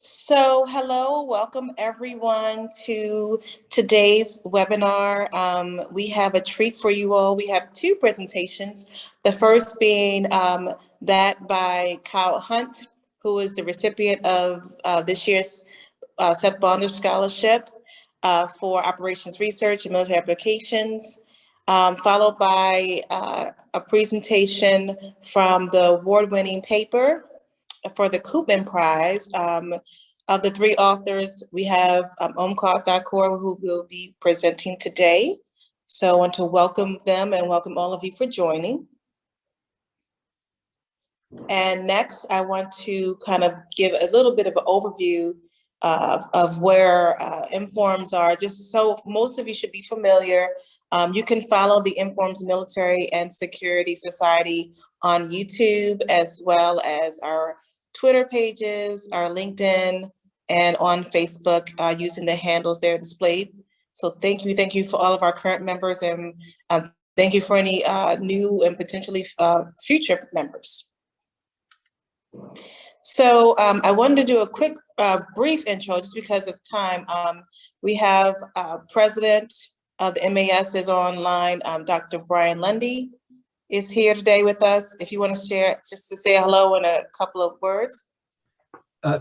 So, hello, welcome everyone to today's webinar. We have a treat for you all. We have two presentations. The first being that by Kyle Hunt, who is the recipient of this year's Seth Bonder Scholarship for Operations Research and Military Applications, followed by a presentation from the award-winning paper for the Koopman Prize. Of the three authors, we have Omkar Thakoor, who will be presenting today. So I want to welcome them and welcome all of you for joining. And next, I want to kind of give a little bit of an overview of where Informs are, just so most of you should be familiar. You can follow the Informs Military and Security Society on YouTube, as well as our Twitter pages, our LinkedIn, and on Facebook using the handles there displayed. So thank you for all of our current members, and thank you for any new and potentially future members. So I wanted to do a quick brief intro just because of time. We have President of the MAS is online, Dr. Brian Lundy is here today with us. If you want to share, just to say hello in a couple of words.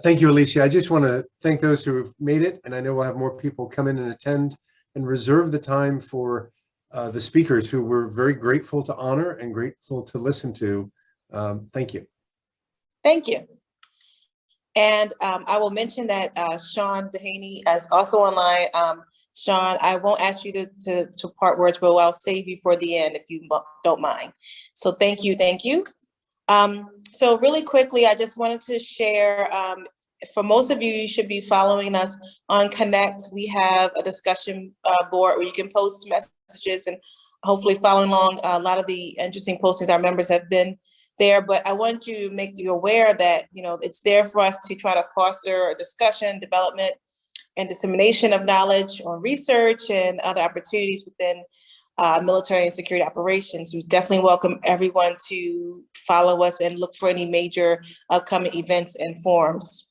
Thank you, Alicia. I just want to thank those who have made it, and I know we'll have more people come in and attend, and reserve the time for the speakers who we're very grateful to honor and grateful to listen to. Thank you. Thank you. And I will mention that Sean Dehaney is also online. Sean, I won't ask you to part words, but I'll save you for the end if you don't mind. So thank you. So really quickly, I just wanted to share, for most of you, you should be following us on Connect. We have a discussion board where you can post messages and hopefully following along. A lot of the interesting postings our members have been there, but I want you to make you aware that, it's there for us to try to foster a discussion, development, and dissemination of knowledge on research and other opportunities within military and security operations. We definitely welcome everyone to follow us and look for any major upcoming events and forums.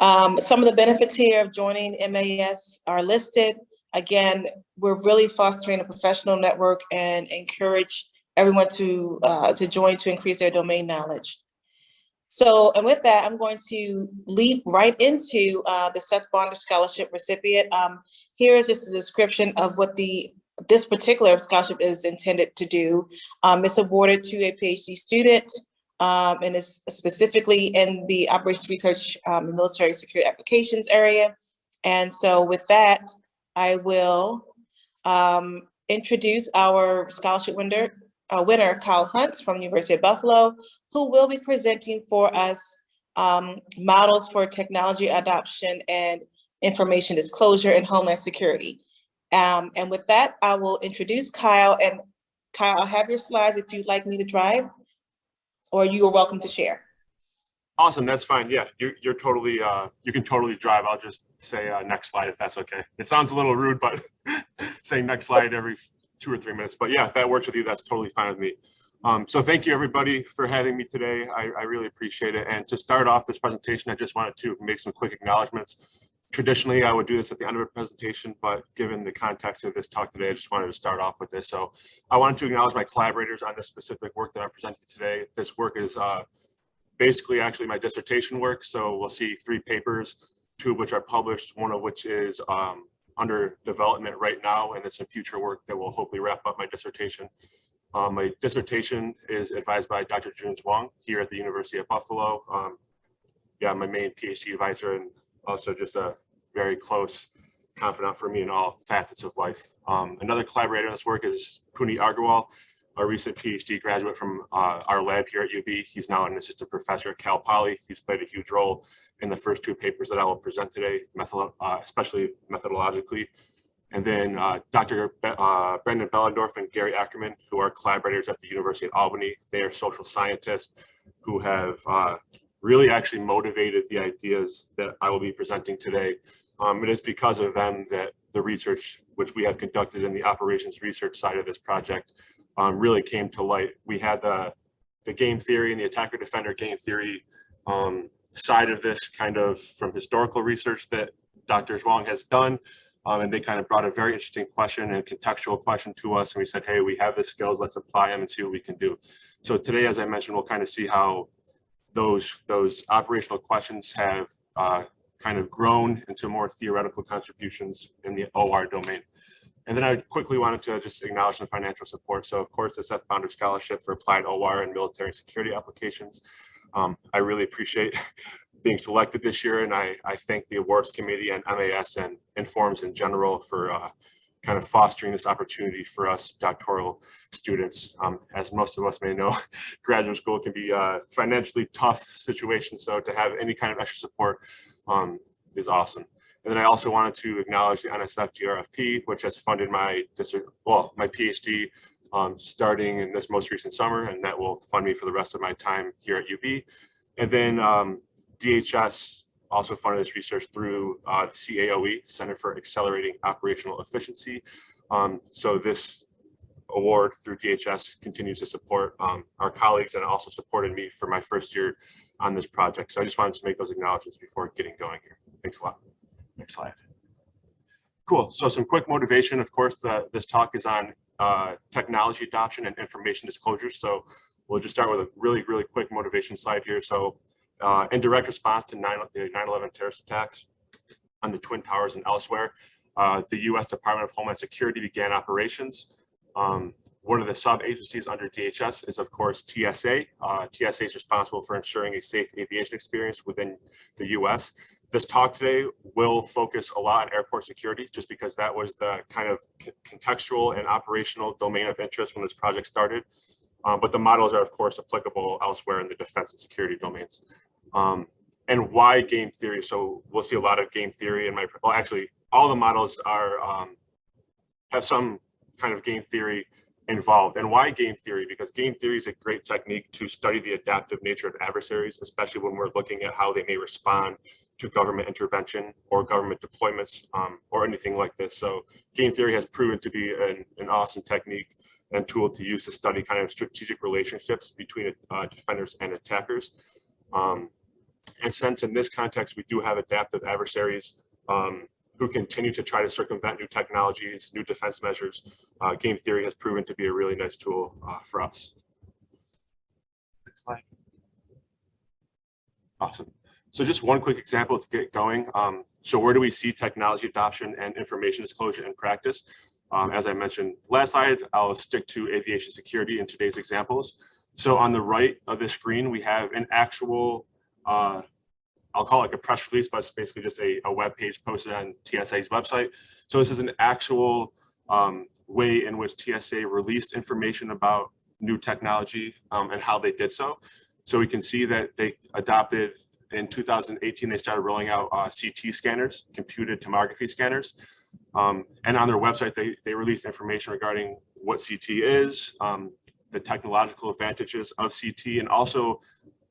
Some of the benefits here of joining MAS are listed. Again, we're really fostering a professional network and encourage everyone to join to increase their domain knowledge. So, and with that, I'm going to leap right into the Seth Bonder Scholarship recipient. Here is just a description of what this particular scholarship is intended to do. It's awarded to a PhD student, and is specifically in the operations research and military security applications area. And so with that, I will introduce our scholarship winner, Kyle Hunt from University of Buffalo, who will be presenting for us models for technology adoption and information disclosure in Homeland Security. And with that, I will introduce Kyle. And Kyle, I'll have your slides if you'd like me to drive, or you are welcome to share. Awesome, that's fine. Yeah, you're totally, you can totally drive. I'll just say next slide if that's okay. It sounds a little rude, but saying next slide every 2 or 3 minutes. But yeah, if that works with you, that's totally fine with me. So thank you everybody for having me today. I really appreciate it. And to start off this presentation, I just wanted to make some quick acknowledgements. Traditionally, I would do this at the end of a presentation, but given the context of this talk today, I just wanted to start off with this. So I wanted to acknowledge my collaborators on this specific work that I'm presenting today. This work is basically actually my dissertation work. So we'll see 3 papers, 2 of which are published, 1 of which is under development right now, and it's some future work that will hopefully wrap up my dissertation. My dissertation is advised by Dr. Jun Wang here at the University of Buffalo. My main PhD advisor, and also just a very close confidant for me in all facets of life. Another collaborator in this work is Puneet Agarwal, a recent PhD graduate from our lab here at UB. He's now an assistant professor at Cal Poly. He's played a huge role in the first 2 papers that I will present today, especially methodologically. And then Dr. Brendan Bellendorf and Gary Ackerman, who are collaborators at the University of Albany. They are social scientists who have really actually motivated the ideas that I will be presenting today. It is because of them that the research which we have conducted in the operations research side of this project really came to light. We had the game theory and the attacker defender game theory side of this kind of from historical research that Dr. Zhuang has done. And they kind of brought a very interesting question and contextual question to us. And we said, hey, we have the skills, let's apply them and see what we can do. So today, as I mentioned, we'll kind of see how those operational questions have kind of grown into more theoretical contributions in the OR domain. And then I quickly wanted to just acknowledge the financial support. So of course, the Seth Bonder Scholarship for Applied OR and Military and Security Applications. I really appreciate being selected this year, and I thank the awards committee and MAS and Informs in general for kind of fostering this opportunity for us doctoral students. As most of us may know, graduate school can be a financially tough situation, so to have any kind of extra support is awesome. And then I also wanted to acknowledge the NSF GRFP, which has funded my PhD starting in this most recent summer, and that will fund me for the rest of my time here at UB. And then DHS also funded this research through the CAOE, Center for Accelerating Operational Efficiency. So this award through DHS continues to support our colleagues, and also supported me for my first year on this project. So I just wanted to make those acknowledgements before getting going here. Thanks a lot. Next slide. Cool. So some quick motivation. Of course, this talk is on technology adoption and information disclosure. So we'll just start with a really, really quick motivation slide here. So in direct response to the 9/11 terrorist attacks on the Twin Towers and elsewhere, the U.S. Department of Homeland Security began operations. One of the sub-agencies under DHS is, of course, TSA. TSA is responsible for ensuring a safe aviation experience within the U.S. This talk today will focus a lot on airport security, just because that was the kind of contextual and operational domain of interest when this project started. But the models are, of course, applicable elsewhere in the defense and security domains. And why game theory? So we'll see a lot of game theory in actually, all the models are have some kind of game theory involved. And why game theory? Because game theory is a great technique to study the adaptive nature of adversaries, especially when we're looking at how they may respond to government intervention or government deployments or anything like this. So game theory has proven to be an awesome technique and tool to use to study kind of strategic relationships between defenders and attackers. And since in this context, we do have adaptive adversaries who continue to try to circumvent new technologies, new defense measures, game theory has proven to be a really nice tool for us. Next slide. Awesome. So just one quick example to get going. So where do we see technology adoption and information disclosure in practice? As I mentioned last slide, I'll stick to aviation security in today's examples. So on the right of the screen, we have an actual, I'll call it like a press release, but it's basically just a web page posted on TSA's website. So this is an actual way in which TSA released information about new technology and how they did so. So we can see that they adopted in 2018, they started rolling out CT scanners, computed tomography scanners. And on their website, they released information regarding what CT is, the technological advantages of CT, and also,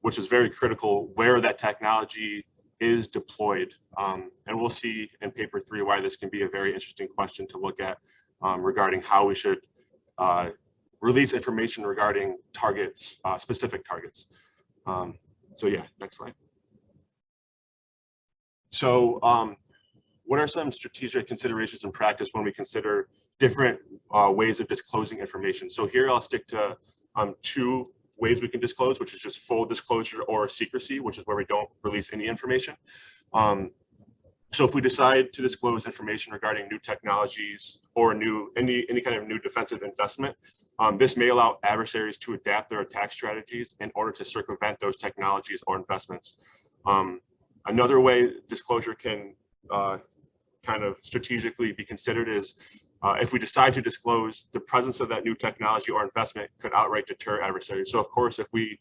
which is very critical, where that technology is deployed. And we'll see in paper 3 why this can be a very interesting question to look at regarding how we should release information regarding targets, specific targets. So yeah, next slide. So what are some strategic considerations in practice when we consider different ways of disclosing information? So here I'll stick to 2 ways we can disclose, which is just full disclosure or secrecy, which is where we don't release any information. So if we decide to disclose information regarding new technologies or any kind of new defensive investment, this may allow adversaries to adapt their attack strategies in order to circumvent those technologies or investments. Another way disclosure can kind of strategically be considered is if we decide to disclose, the presence of that new technology or investment could outright deter adversaries. So of course, if we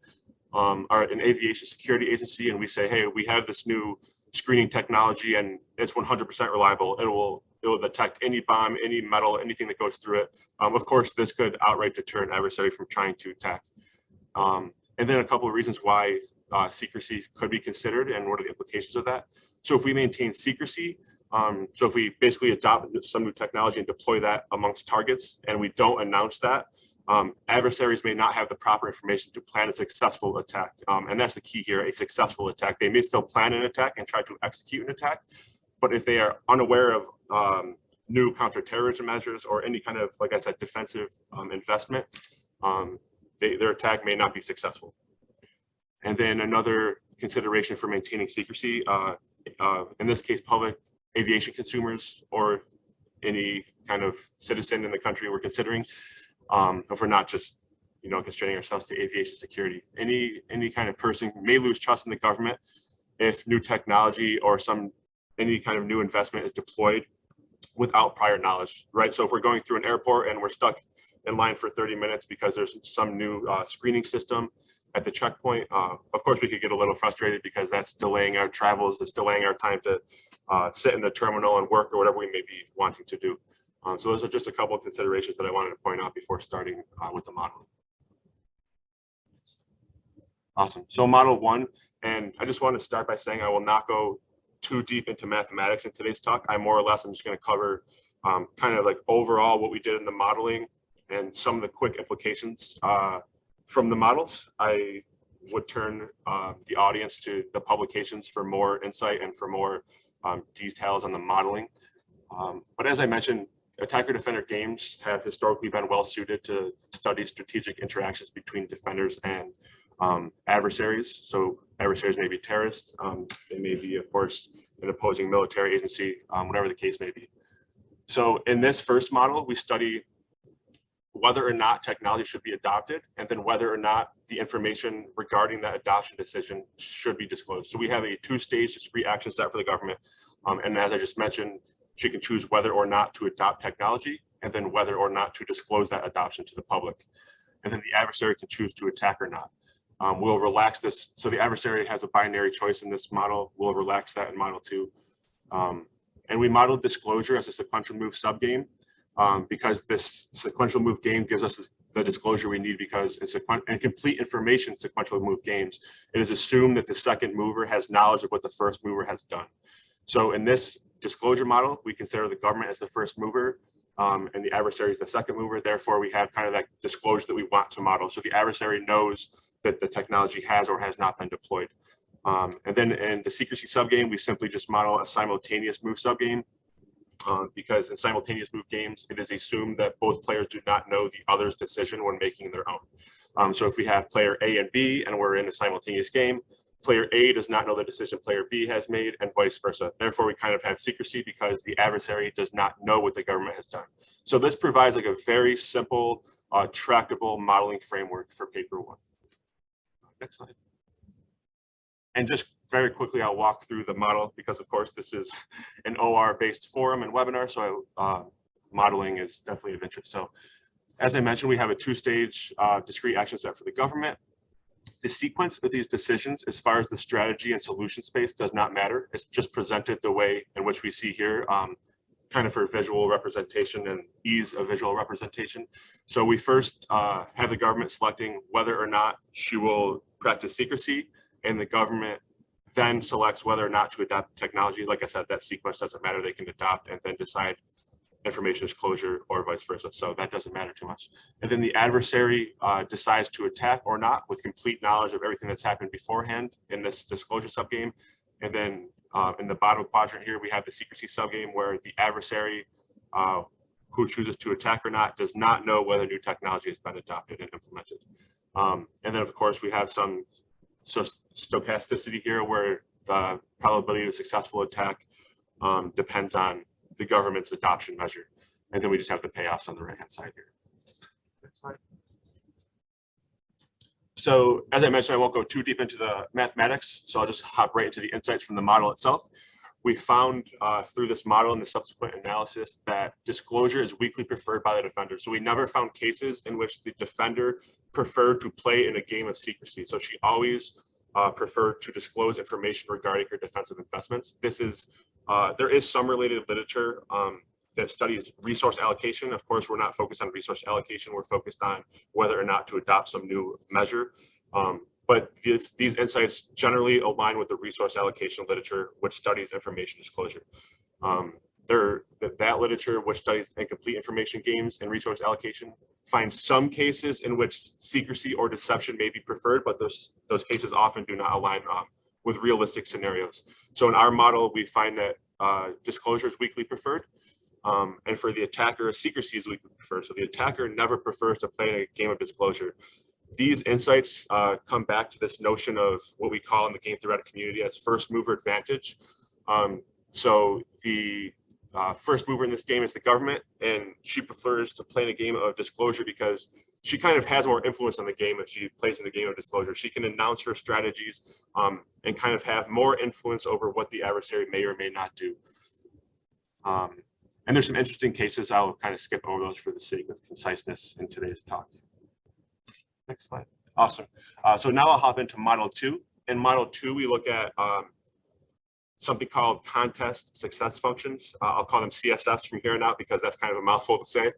are an aviation security agency and we say, hey, we have this new screening technology and it's 100% reliable, it will detect any bomb, any metal, anything that goes through it. Of course, this could outright deter an adversary from trying to attack. And then a couple of reasons why secrecy could be considered and what are the implications of that. So if we maintain secrecy, So if we basically adopt some new technology and deploy that amongst targets and we don't announce that, adversaries may not have the proper information to plan a successful attack. And that's the key here, a successful attack. They may still plan an attack and try to execute an attack, but if they are unaware of new counterterrorism measures or any kind of, like I said, defensive investment, their attack may not be successful. And then another consideration for maintaining secrecy, in this case, public aviation consumers or any kind of citizen in the country we're considering, if we're not just constraining ourselves to aviation security. Any kind of person may lose trust in the government if new technology or any kind of new investment is deployed without prior knowledge, right? So if we're going through an airport and we're stuck in line for 30 minutes because there's some new screening system at the checkpoint, of course we could get a little frustrated because that's delaying our travels, it's delaying our time to sit in the terminal and work or whatever we may be wanting to do. So those are just a couple of considerations that I wanted to point out before starting with the modeling. Awesome. So model one, and I just want to start by saying I will not go too deep into mathematics in today's talk. I'm just going to cover kind of like overall what we did in the modeling and some of the quick implications from the models. I would turn the audience to the publications for more insight and for more details on the modeling. But as I mentioned, attacker-defender games have historically been well suited to study strategic interactions between defenders and adversaries. So adversaries may be terrorists, they may be, of course, an opposing military agency, whatever the case may be. So in this first model, we study whether or not technology should be adopted, and then whether or not the information regarding that adoption decision should be disclosed. So we have a two-stage discrete action set for the government. And as I just mentioned, she can choose whether or not to adopt technology, and then whether or not to disclose that adoption to the public. And then the adversary can choose to attack or not. We'll relax this. So the adversary has a binary choice in this model. We'll relax that in model two. And we modeled disclosure as a sequential move subgame because this sequential move game gives us the disclosure we need, because in complete information sequential move games, it is assumed that the second mover has knowledge of what the first mover has done. So in this disclosure model, we consider the government as the first mover and the adversary is the second mover. Therefore, we have kind of that disclosure that we want to model. So the adversary knows that the technology has or has not been deployed. And then in the secrecy subgame, we simply just model a simultaneous move subgame because in simultaneous move games, it is assumed that both players do not know the other's decision when making their own. So if we have player A and B and we're in a simultaneous game, player A does not know the decision player B has made and vice versa. Therefore, we kind of have secrecy because the adversary does not know what the government has done. So this provides like a very simple, tractable modeling framework for paper one. Next slide. And just very quickly, I'll walk through the model because of course this is an OR-based forum and webinar, so modeling is definitely of interest. So as I mentioned, we have a two-stage discrete action set for the government. The sequence of these decisions as far as the strategy and solution space does not matter. It's just presented the way in which we see here, kind of for visual representation and ease of visual representation. So we first have the government selecting whether or not she will practice secrecy, and the government then selects whether or not to adopt technology. Like I said, that sequence doesn't matter. They can adopt and then decide information disclosure or vice versa. So that doesn't matter too much. And then the adversary decides to attack or not with complete knowledge of everything that's happened beforehand in this disclosure subgame. And then in the bottom quadrant here, we have the secrecy subgame where the adversary who chooses to attack or not does not know whether new technology has been adopted and implemented. And then of course we have some stochasticity here where the probability of a successful attack depends on the government's adoption measure. And then we just have the payoffs on the right-hand side here. Next slide. So as I mentioned, I won't go too deep into the mathematics, so I'll just hop right into the insights from the model itself. We found through this model and the subsequent analysis that disclosure is weakly preferred by the defender. So we never found cases in which the defender preferred to play in a game of secrecy. So she always preferred to disclose information regarding her defensive investments. This is there is some related literature that studies resource allocation. Of course, we're not focused on resource allocation. We're focused on whether or not to adopt some new measure. But these insights generally align with the resource allocation literature, which studies information disclosure. That literature, which studies incomplete information games and resource allocation, finds some cases in which secrecy or deception may be preferred, but those cases often do not align with realistic scenarios. So in our model, we find that disclosure is weakly preferred. And for the attacker, secrecy is weakly preferred. So the attacker never prefers to play a game of disclosure. These insights come back to this notion of what we call in the game theoretic community as first mover advantage. So the first mover in this game is the government, and she prefers to play in a game of disclosure because she kind of has more influence on the game if she plays in the game of disclosure. She can announce her strategies and kind of have more influence over what the adversary may or may not do. And there's some interesting cases. I'll kind of skip over those for the sake of conciseness in today's talk. Next slide. Awesome. So now I'll hop into Model 2. In Model 2, we look at something called contest success functions. I'll call them CSFs from here on out because that's kind of a mouthful to say.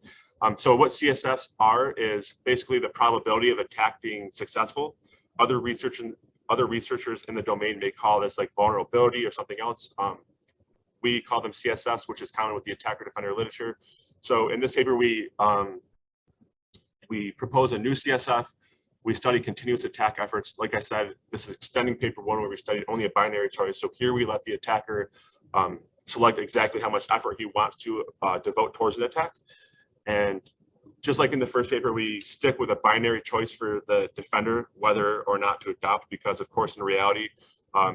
So what CSFs are is basically the probability of attack being successful. Other researchers in the domain may call this like vulnerability or something else. We call them CSFs, which is common with the attacker defender literature. So in this paper, we propose a new CSF. We study continuous attack efforts. Like I said, this is extending paper 1 where we studied only a binary choice. So here we let the attacker select exactly how much effort he wants to devote towards an attack. And just like in the first paper, we stick with a binary choice for the defender, whether or not to adopt, because of course, in reality,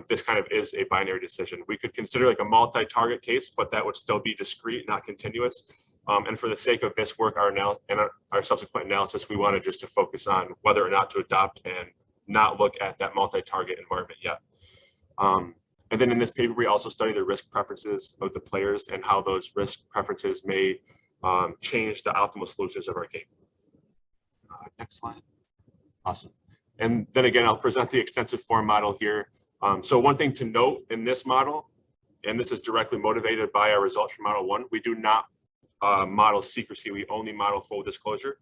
this kind of is a binary decision. We could consider like a multi-target case, but that would still be discrete, not continuous. And for the sake of this work, our subsequent analysis, we wanted just to focus on whether or not to adopt and not look at that multi-target environment yet. And then in this paper, we also study the risk preferences of the players and how those risk preferences may change the optimal solutions of our game. Next slide. Awesome. And then again, I'll present the extensive form model here. So one thing to note in this model, and this is directly motivated by our results from Model 1, we do not model secrecy, we only model full disclosure.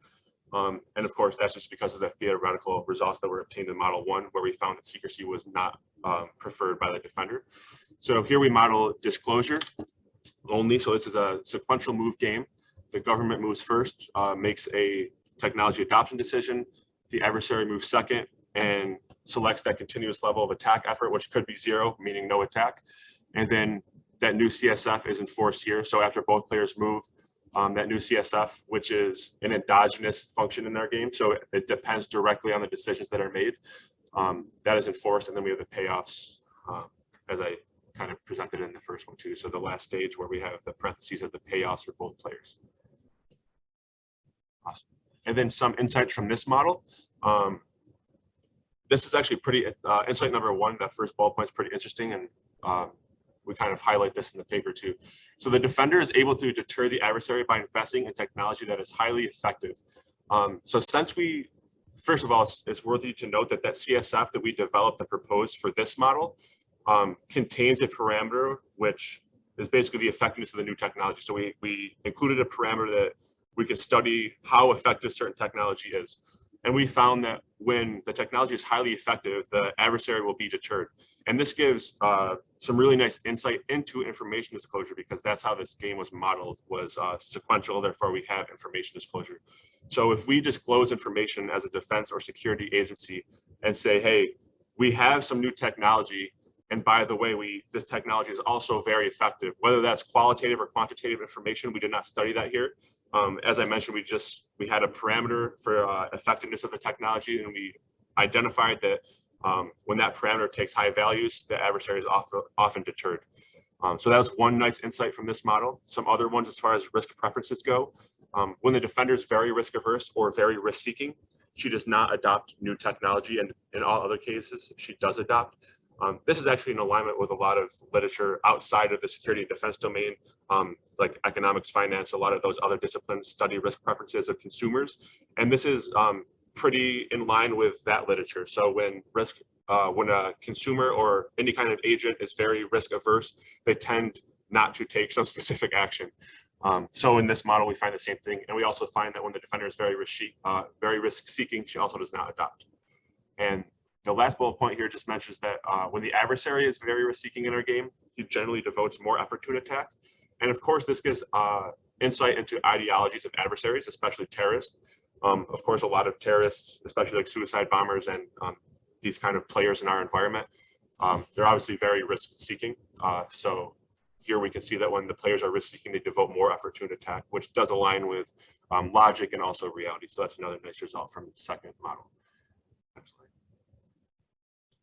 And of course, that's just because of the theoretical results that were obtained in Model 1, where we found that secrecy was not preferred by the defender. So here we model disclosure only. So this is a sequential move game. The government moves first, makes a technology adoption decision. The adversary moves second and selects that continuous level of attack effort, which could be 0, meaning no attack. And then that new CSF is enforced here. So after both players move, that new CSF, which is an endogenous function in our game, so it depends directly on the decisions that are made, that is enforced. And then we have the payoffs, as I kind of presented in the first one too. So the last stage where we have the parentheses of the payoffs for both players. Awesome. And then some insights from this model. This is actually pretty, insight number 1, that first bullet point is pretty interesting, and we kind of highlight this in the paper too. So the defender is able to deter the adversary by investing in technology that is highly effective. So since first of all, it's worthy to note that that CSF that we developed and proposed for this model contains a parameter which is basically the effectiveness of the new technology. So we included a parameter that we can study how effective certain technology is. And we found that when the technology is highly effective, the adversary will be deterred. And this gives some really nice insight into information disclosure, because that's how this game was modeled, was sequential. Therefore, we have information disclosure. So if we disclose information as a defense or security agency and say, hey, we have some new technology, and by the way, this technology is also very effective, whether that's qualitative or quantitative information, we did not study that here. As I mentioned, we had a parameter for effectiveness of the technology, and we identified that when that parameter takes high values, the adversary is often deterred. So that was one nice insight from this model. Some other ones as far as risk preferences go. When the defender is very risk averse or very risk seeking, she does not adopt new technology, and in all other cases, she does adopt. This is actually in alignment with a lot of literature outside of the security and defense domain, like economics, finance. A lot of those other disciplines study risk preferences of consumers. And this is pretty in line with that literature. So when a consumer or any kind of agent is very risk averse, they tend not to take some specific action. So in this model, we find the same thing. And we also find that when the defender is very risk seeking, she also does not adopt. And the last bullet point here just mentions that when the adversary is very risk seeking in our game, he generally devotes more effort to an attack. And of course, this gives insight into ideologies of adversaries, especially terrorists. Of course, a lot of terrorists, especially like suicide bombers and these kind of players in our environment, they're obviously very risk-seeking. So here we can see that when the players are risk-seeking, they devote more effort to an attack, which does align with logic and also reality. So that's another nice result from the second model. Next slide.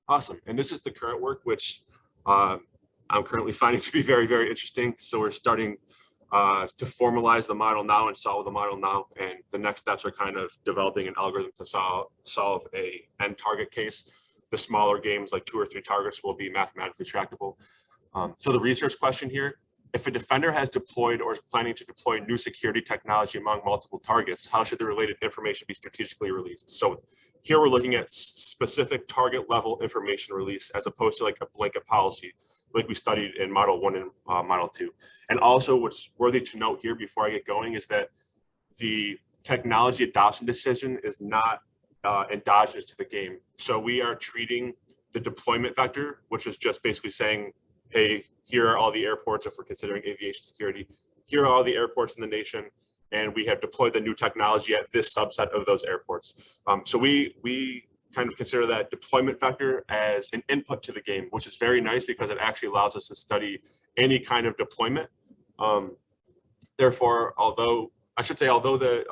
Awesome. And this is the current work, which I'm currently finding to be very, very interesting. So we're starting to formalize the model now and solve the model now. And the next steps are kind of developing an algorithm to solve a end target case. The smaller games like 2 or 3 targets will be mathematically tractable. So the research question here, if a defender has deployed or is planning to deploy new security technology among multiple targets, how should the related information be strategically released? So here we're looking at specific target level information release as opposed to like a blanket policy, like we studied in model 1 and model 2. And also what's worthy to note here before I get going is that the technology adoption decision is not endogenous to the game. So we are treating the deployment vector, which is just basically saying, hey, here are all the airports if we're considering aviation security. Here are all the airports in the nation, and we have deployed the new technology at this subset of those airports. So we kind of consider that deployment vector as an input to the game, which is very nice because it actually allows us to study any kind of deployment. Therefore, although the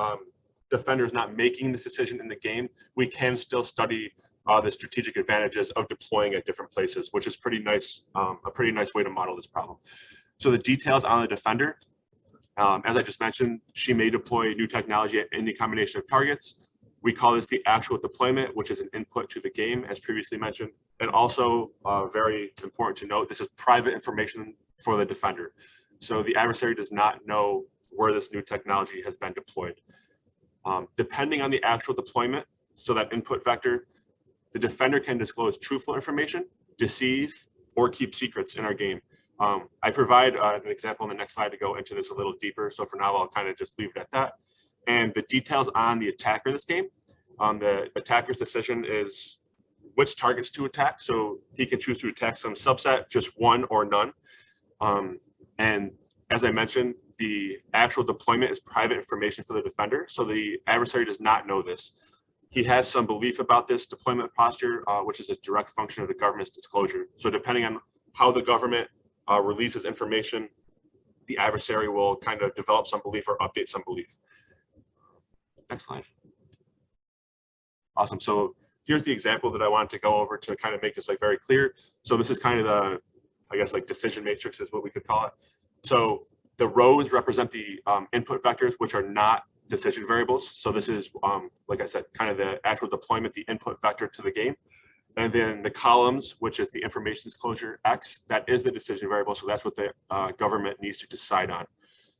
defender is not making this decision in the game, we can still study the strategic advantages of deploying at different places, which is pretty nice, a pretty nice way to model this problem. So the details on the defender, as I just mentioned, she may deploy new technology at any combination of targets. We call this the actual deployment, which is an input to the game, as previously mentioned. And also very important to note, this is private information for the defender. So the adversary does not know where this new technology has been deployed. Depending on the actual deployment, so that input vector, the defender can disclose truthful information, deceive, or keep secrets in our game. I provide an example on the next slide to go into this a little deeper. So for now, I'll kind of just leave it at that. And the details on the attacker in this game, the attacker's decision is which targets to attack. So he can choose to attack some subset, just one or none. And as I mentioned, the actual deployment is private information for the defender. So the adversary does not know this. He has some belief about this deployment posture, which is a direct function of the government's disclosure. So depending on how the government releases information, the adversary will kind of develop some belief or update some belief. Next slide. Awesome. So here's the example that I wanted to go over to kind of make this like very clear. So this is kind of the, I guess, like decision matrix is what we could call it. So the rows represent the input vectors, which are not decision variables. So this is, like I said, kind of the actual deployment, the input vector to the game. And then the columns, which is the information disclosure X, that is the decision variable. So that's what the government needs to decide on.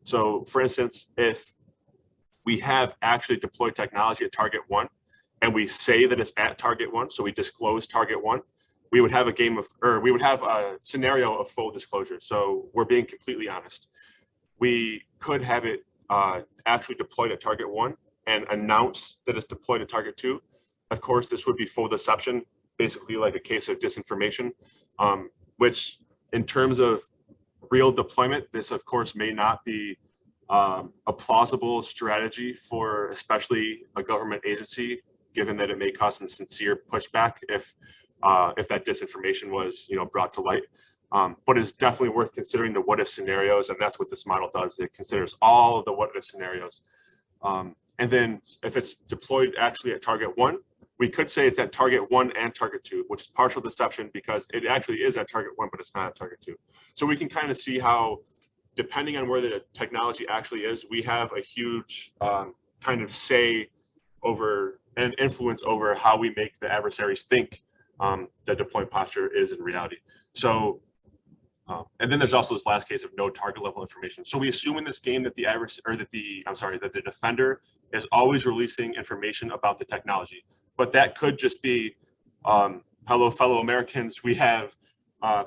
So for instance, if we have actually deployed technology at target 1 and we say that it's at target 1, so we disclose target 1, we would have a scenario of full disclosure. So we're being completely honest. We could have it actually deployed at target 1 and announce that it's deployed at target 2. Of course, this would be full deception, basically like a case of disinformation, which in terms of real deployment, this of course may not be a plausible strategy for especially a government agency, given that it may cause some sincere pushback if that disinformation was, brought to light. But it's definitely worth considering the what-if scenarios, and that's what this model does. It considers all of the what-if scenarios. And then if it's deployed actually at target 1, we could say it's at target 1 and target 2, which is partial deception because it actually is at target 1, but it's not at target 2. So we can kind of see how, depending on where the technology actually is, we have a huge kind of say over and influence over how we make the adversaries think the deployment posture is in reality. So, and then there's also this last case of no target level information. So we assume in this game that the defender is always releasing information about the technology, but that could just be, hello, fellow Americans, we have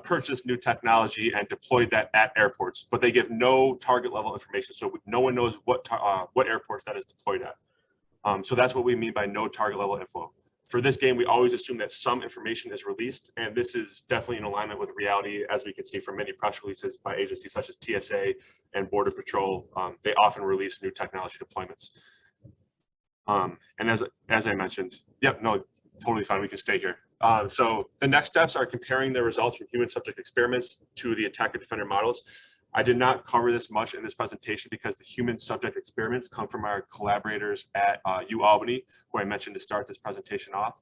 purchased new technology and deployed that at airports, but they give no target level information. So no one knows what airports that is deployed at. So that's what we mean by no target level info. For this game, we always assume that some information is released, and this is definitely in alignment with reality, as we can see from many press releases by agencies such as TSA and Border Patrol. They often release new technology deployments. And as I mentioned, yep, no, totally fine, we can stay here. So the next steps are comparing the results from human subject experiments to the attacker defender models. I did not cover this much in this presentation because the human subject experiments come from our collaborators at UAlbany, who I mentioned to start this presentation off.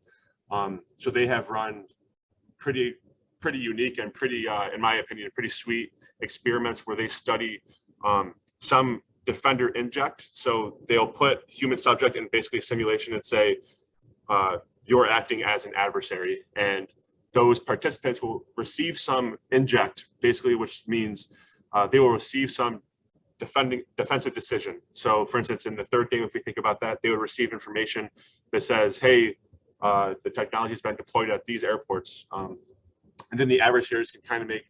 So they have run pretty unique and pretty, in my opinion, pretty sweet experiments where they study some defender inject. So they'll put human subject in basically a simulation and say, you're acting as an adversary, and those participants will receive some inject, basically, which means they will receive some defensive decision. So for instance, in the third game, if we think about that, they would receive information that says, hey, the technology has been deployed at these airports. And then the adversaries can kind of make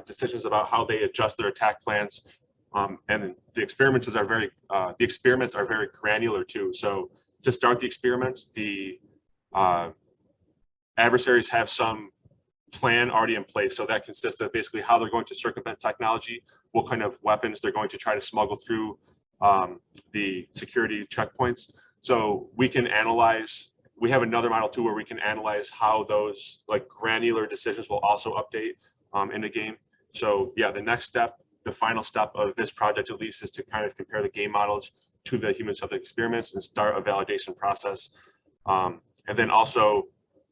decisions about how they adjust their attack plans. And the experiments are very granular too. So to start the experiments, the adversaries have some plan already in place. So that consists of basically how they're going to circumvent technology, what kind of weapons they're going to try to smuggle through the security checkpoints. So we can analyze, we have another model too, where we can analyze how those like granular decisions will also update in the game. So yeah, the next step, the final step of this project at least, is to kind of compare the game models to the human subject experiments and start a validation process. And then also,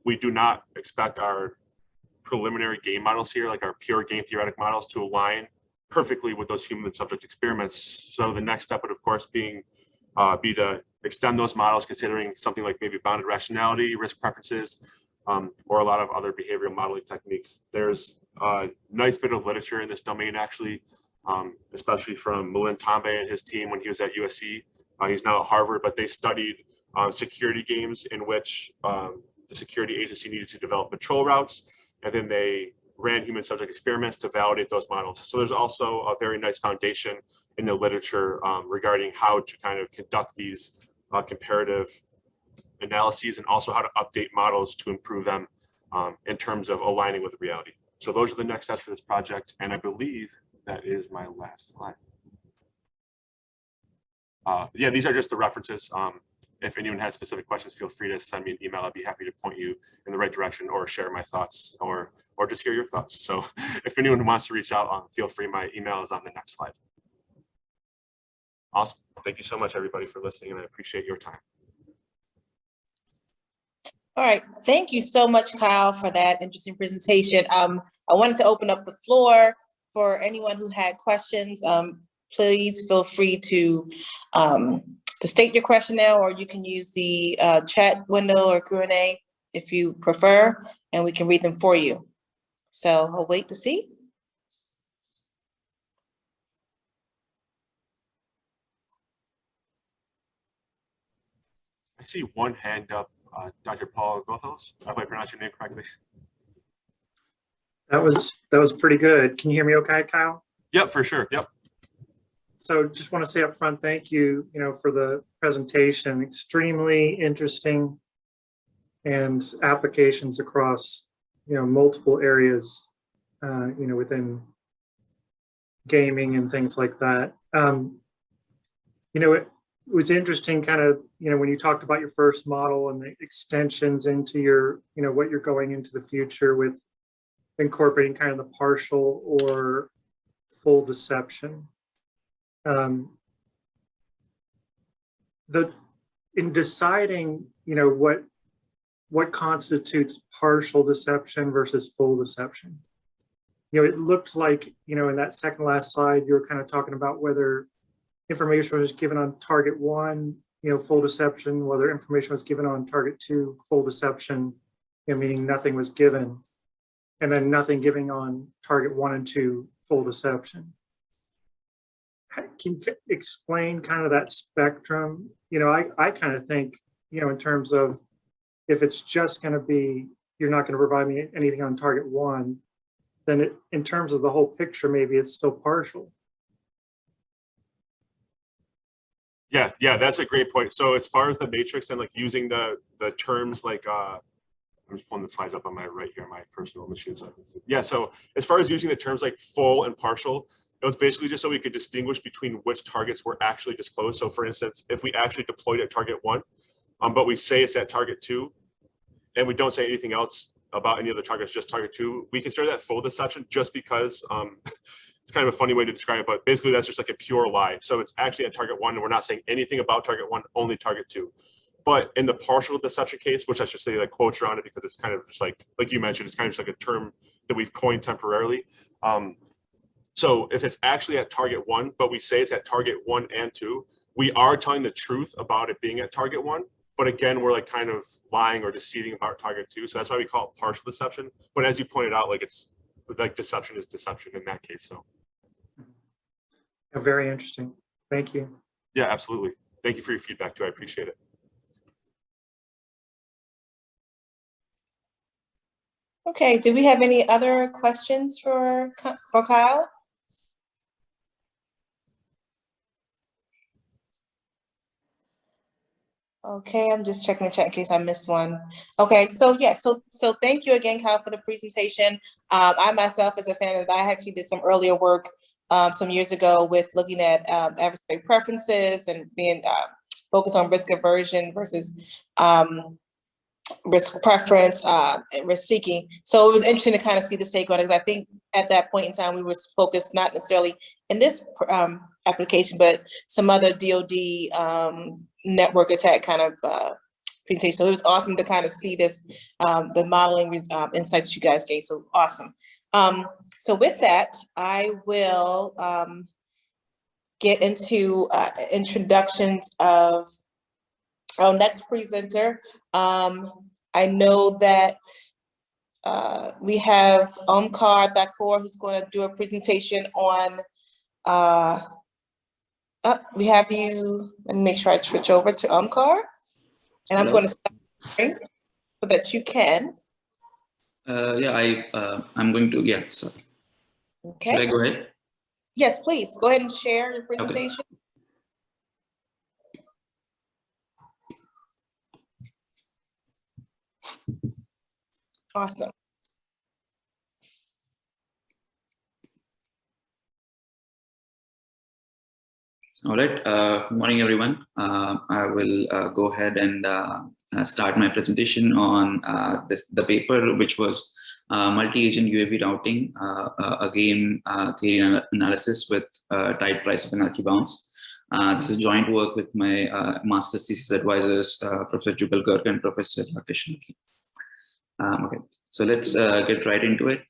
we do not expect our preliminary game models here, like our pure game theoretic models, to align perfectly with those human subject experiments. So the next step would, of course, be to extend those models, considering something like maybe bounded rationality, risk preferences, or a lot of other behavioral modeling techniques. There's a nice bit of literature in this domain, actually, especially from Milind Tambe and his team when he was at USC. He's now at Harvard, but they studied security games in which the security agency needed to develop patrol routes, and then they ran human subject experiments to validate those models. So there's also a very nice foundation in the literature regarding how to kind of conduct these comparative analyses, and also how to update models to improve them in terms of aligning with reality. So those are the next steps for this project, and I believe that is my last slide. Yeah, these are just the references. If anyone has specific questions, feel free to send me an email. I'd be happy to point you in the right direction, or share my thoughts, or just hear your thoughts. So if anyone wants to reach out, feel free. My email is on the next slide. Awesome. Thank you so much, everybody, for listening, and I appreciate your time. All right, thank you so much, Kyle, for that interesting presentation. I wanted to open up the floor for anyone who had questions. Please feel free to state your question now, or you can use the chat window or Q&A if you prefer, and we can read them for you. So I'll wait to see. I see one hand up, Dr. Paul Gothos. I hope I pronounced your name correctly. That was pretty good. Can you hear me okay, Kyle? Yep, for sure. Yep. So just want to say up front, thank you, for the presentation. Extremely interesting, and applications across, multiple areas, within gaming and things like that. It was interesting kind of, when you talked about your first model and the extensions into your, what you're going into the future with incorporating kind of the partial or full deception. In deciding, what constitutes partial deception versus full deception, it looked like, in that second last slide, you were kind of talking about whether information was given on target 1, full deception, whether information was given on target 2, full deception, meaning nothing was given, and then nothing given on target 1 and 2, full deception. Can you explain kind of that spectrum? I kind of think, in terms of, if it's just going to be, you're not going to provide me anything on target 1, then in terms of the whole picture, maybe it's still partial. Yeah, that's a great point. So as far as the matrix and like using the terms like I'm just pulling the slides up on my right here, my personal machine. So yeah, so as far as using the terms like full and partial, it was basically just so we could distinguish between which targets were actually disclosed. So for instance, if we actually deployed at target 1, but we say it's at target 2, and we don't say anything else about any other targets, just target 2, we consider that full deception just because it's kind of a funny way to describe it, but basically that's just like a pure lie. So it's actually at target 1 and we're not saying anything about target 1, only target 2. But in the partial deception case, which I should say like quotes are on it because it's kind of just like you mentioned, it's kind of just like a term that we've coined temporarily. So if it's actually at target 1, but we say it's at target 1 and 2, we are telling the truth about it being at target 1. But again, we're like kind of lying or deceiving about target 2. So that's why we call it partial deception. But as you pointed out, like it's like deception is deception in that case. So very interesting. Thank you. Yeah, absolutely. Thank you for your feedback too. I appreciate it. Okay, do we have any other questions for Kyle? Okay, I'm just checking the chat in case I missed one. Okay, so yeah, so thank you again, Kyle, for the presentation. I myself is a fan of that. I actually did some earlier work some years ago with looking at adversary preferences and being focused on risk aversion versus risk preference and risk seeking. So it was interesting to kind of see this take on it, because I think at that point in time we were focused not necessarily in this application, but some other DoD network attack kind of presentation. So it was awesome to kind of see this, the modeling insights you guys gave. So awesome. So with that, I will get into introductions of our next presenter. I know that we have Omkar Thakoor, who's going to do a presentation on, we have you, let me make sure I switch over to Omkar. And I'm going to start so that you can. I'm going to, sorry. Okay. Should I go ahead? Yes, please. Go ahead and share your presentation. Okay. Awesome. All right. Good morning, everyone. I will go ahead and start my presentation on the paper, which was Multi-Agent UAV Routing, a game theory and analysis with tight price of anarchy bounds. This is joint work with my master's thesis advisors, Professor Jugal Garg and Professor Rakesh Naki. Okay, so let's get right into it.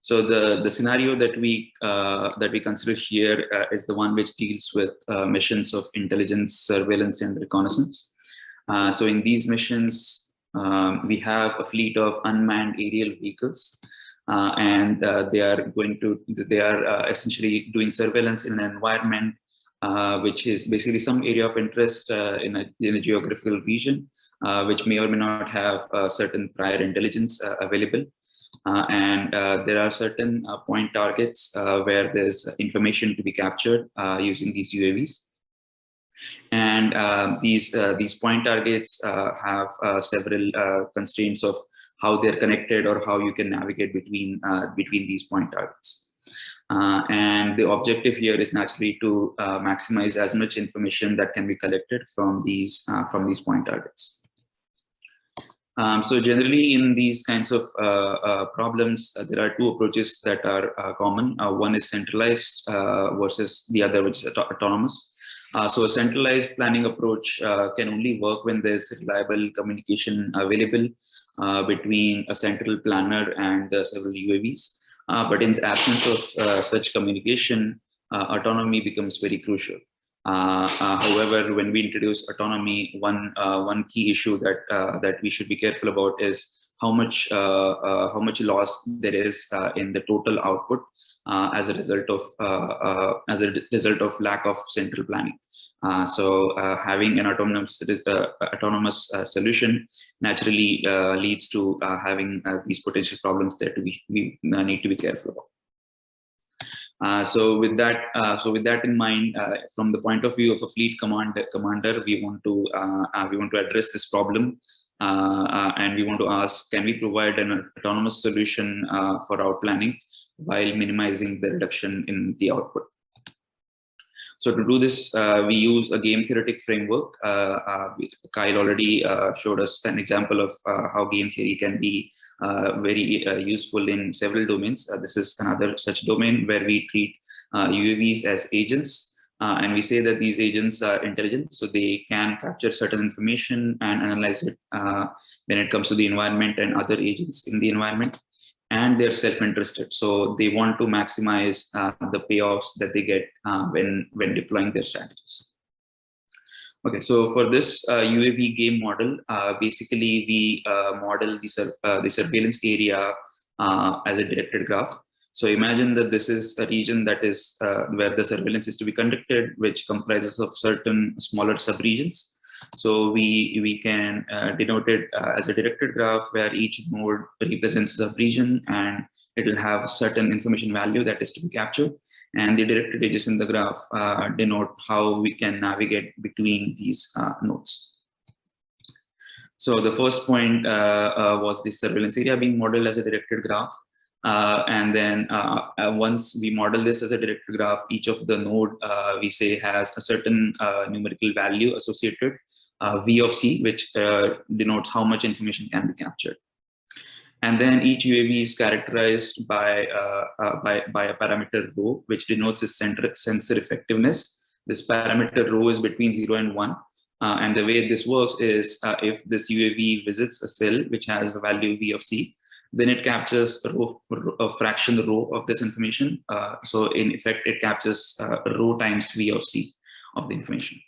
So the scenario that we consider here is the one which deals with missions of intelligence, surveillance, and reconnaissance. So in these missions, we have a fleet of unmanned aerial vehicles, and they are essentially doing surveillance in an environment which is basically some area of interest in a geographical region, which may or may not have certain prior intelligence available. And there are certain point targets where there's information to be captured using these UAVs. And these point targets have several constraints of how they're connected or how you can navigate between these point targets. And the objective here is naturally to maximize as much information that can be collected from these point targets. So generally in these kinds of problems, there are two approaches that are common. One is centralized versus the other, which is autonomous. So a centralized planning approach can only work when there's reliable communication available between a central planner and several UAVs. But in the absence of such communication, autonomy becomes very crucial. However, when we introduce autonomy, one key issue that we should be careful about is how much loss there is in the total output as a result of lack of central planning. So having an autonomous solution naturally leads to having these potential problems that we need to be careful about. So with that in mind, from the point of view of a fleet commander, we want to address this problem, and we want to ask, can we provide an autonomous solution for our planning while minimizing the reduction in the output? So to do this, we use a game theoretic framework. Kyle already showed us an example of how game theory can be very useful in several domains. This is another such domain where we treat UAVs as agents, and we say that these agents are intelligent, so they can capture certain information and analyze it when it comes to the environment and other agents in the environment. And they're self-interested, so they want to maximize the payoffs that they get when deploying their strategies. Okay, so for this UAV game model, basically we model the surveillance area as a directed graph. So imagine that this is a region that is where the surveillance is to be conducted, which comprises of certain smaller subregions. So we can denote it as a directed graph where each node represents a subregion, and it will have certain information value that is to be captured. And the directed edges in the graph denote how we can navigate between these nodes. So the first point was the surveillance area being modeled as a directed graph. And then once we model this as a directed graph, each of the node we say has a certain numerical value associated, V of C, which denotes how much information can be captured. And then each UAV is characterized by a parameter rho, which denotes its sensor effectiveness. This parameter rho is between 0 and 1. And the way this works is if this UAV visits a cell which has a value V of C, then it captures a fraction rho of this information. So in effect, it captures rho times V of C of the information.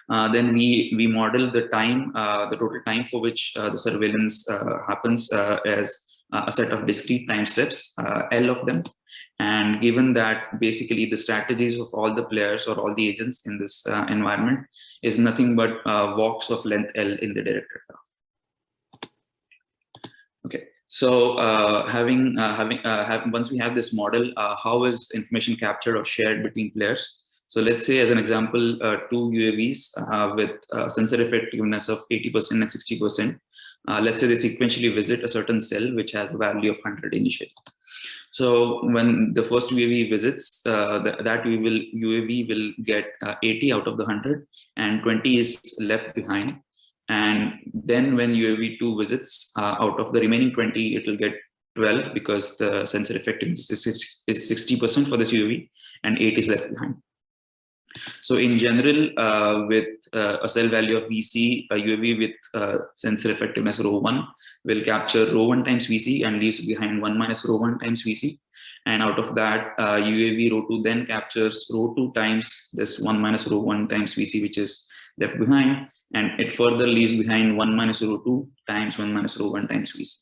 Then we model the time, the total time for which the surveillance happens as a set of discrete time steps, L of them. And given that basically the strategies of all the players or all the agents in this environment is nothing but walks of length L in the directed graph. Okay, so once we have this model, how is information captured or shared between players? So let's say, as an example, two UAVs with sensor effectiveness of 80% and 60%. Let's say they sequentially visit a certain cell which has a value of 100 initially. So when the first UAV visits, that UAV will get 80 out of the 100, and 20 is left behind. And then when UAV 2 visits, out of the remaining 20, it will get 12 because the sensor effectiveness is 60% for this UAV, and 8 is left behind. So in general, with a cell value of VC, a UAV with sensor effectiveness rho 1 will capture rho 1 times VC and leaves behind 1 minus rho 1 times VC. And out of that, UAV rho 2 then captures rho 2 times this 1 minus rho 1 times VC, which is left behind, and it further leaves behind 1 minus rho 2 times 1 minus rho 1 times VC.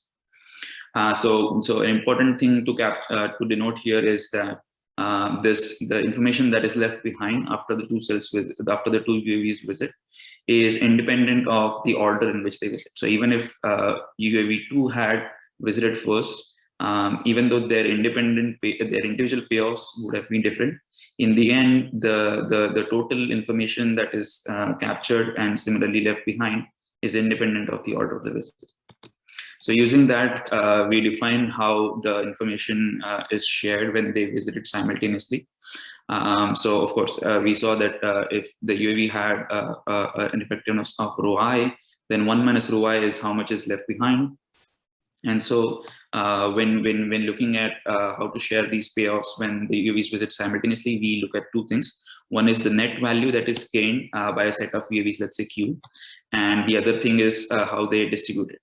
So an important thing to denote here is that the information that is left behind after the two UAVs visit is independent of the order in which they visit. So even if UAV 2 had visited first, even though their individual payoffs would have been different, in the end, the total information that is captured and similarly left behind is independent of the order of the visit. So using that, we define how the information is shared when they visited simultaneously. So of course, we saw that if the UAV had an effectiveness of rho I, then 1 minus rho I is how much is left behind. And so when looking at how to share these payoffs when the UAVs visit simultaneously, we look at two things. One is the net value that is gained by a set of UAVs, let's say Q. And the other thing is how they distribute it.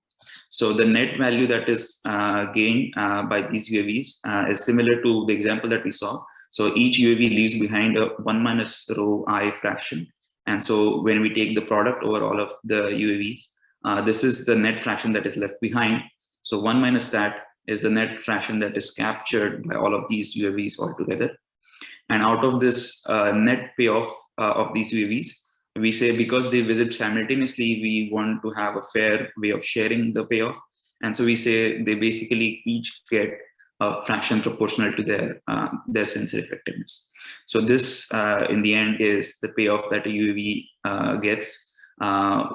So the net value that is gained by these UAVs is similar to the example that we saw. So each UAV leaves behind a 1 minus rho I fraction. And so when we take the product over all of the UAVs, this is the net fraction that is left behind. So 1 minus that is the net fraction that is captured by all of these UAVs altogether. And out of this net payoff of these UAVs, we say because they visit simultaneously, we want to have a fair way of sharing the payoff. And so we say they basically each get a fraction proportional to their sensor effectiveness. So this, in the end, is the payoff that a UAV gets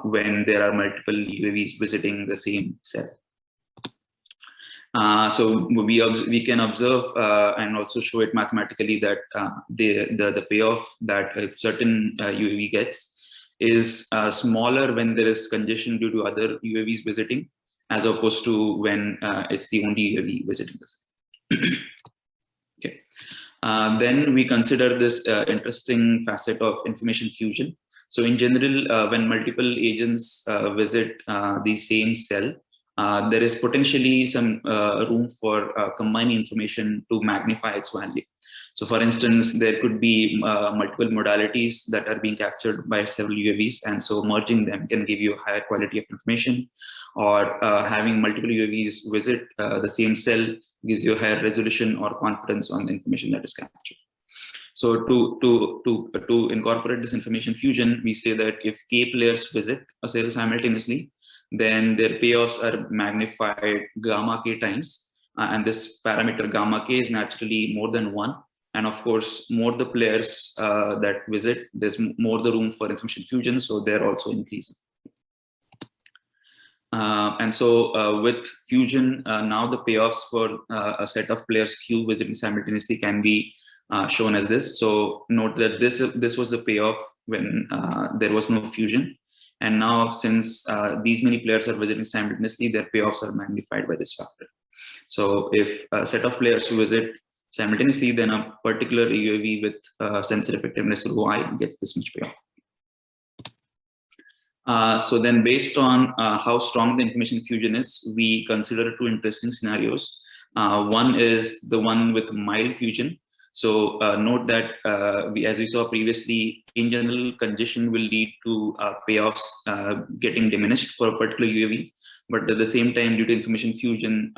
when there are multiple UAVs visiting the same cell. So we can observe and also show it mathematically that the payoff that a certain UAV gets is smaller when there is congestion due to other UAVs visiting, as opposed to when it's the only UAV visiting the cell. Okay. Then we consider this interesting facet of information fusion. So in general, when multiple agents visit the same cell, there is potentially some room for combining information to magnify its value. So for instance, there could be multiple modalities that are being captured by several UAVs, and so merging them can give you a higher quality of information, or having multiple UAVs visit the same cell gives you a higher resolution or confidence on the information that is captured. So to incorporate this information fusion, we say that if K players visit a cell simultaneously, then their payoffs are magnified gamma K times. And this parameter gamma K is naturally more than 1. And of course, more the players that visit, there's more the room for information fusion, so they're also increasing. And so with fusion, now the payoffs for a set of players Q visiting simultaneously can be shown as this. So note that this was the payoff when there was no fusion. And now since these many players are visiting simultaneously, their payoffs are magnified by this factor. So if a set of players who visit simultaneously, then a particular UAV with sensor effectiveness rho I gets this much payoff. So then based on how strong the information fusion is, we consider two interesting scenarios. One is the one with mild fusion. So note that as we saw previously, in general, congestion will lead to payoffs getting diminished for a particular UAV, but at the same time, due to information fusion,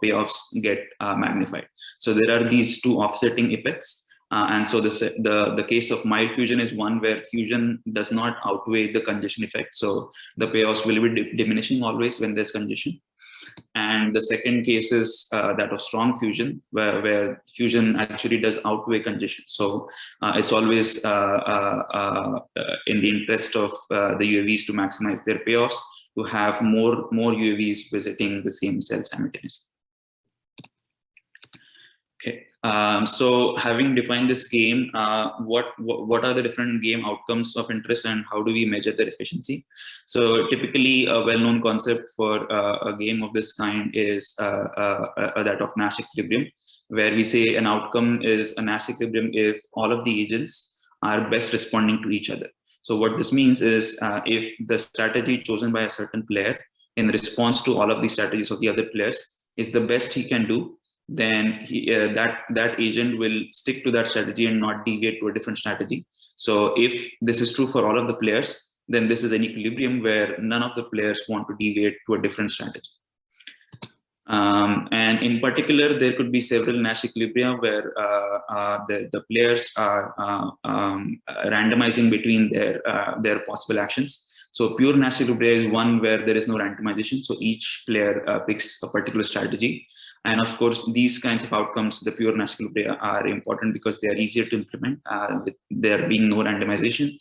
payoffs get magnified. So there are these two offsetting effects. And so the case of mild fusion is one where fusion does not outweigh the congestion effect. So the payoffs will be diminishing always when there's congestion. And the second case is that of strong fusion, where fusion actually does outweigh congestion. So it's always in the interest of the UAVs to maximize their payoffs, to have more UAVs visiting the same cell simultaneously. Okay, so having defined this game, what are the different game outcomes of interest and how do we measure their efficiency? So typically a well-known concept for a game of this kind is that of Nash equilibrium, where we say an outcome is a Nash equilibrium if all of the agents are best responding to each other. So what this means is if the strategy chosen by a certain player in response to all of the strategies of the other players is the best he can do, then that agent will stick to that strategy and not deviate to a different strategy. So if this is true for all of the players, then this is an equilibrium where none of the players want to deviate to a different strategy. And in particular, there could be several Nash equilibria where the players are randomizing between their possible actions. So pure Nash equilibria is one where there is no randomization. So each player picks a particular strategy. And of course, these kinds of outcomes, the pure Nash equilibria, are important because they are easier to implement with there being no randomization.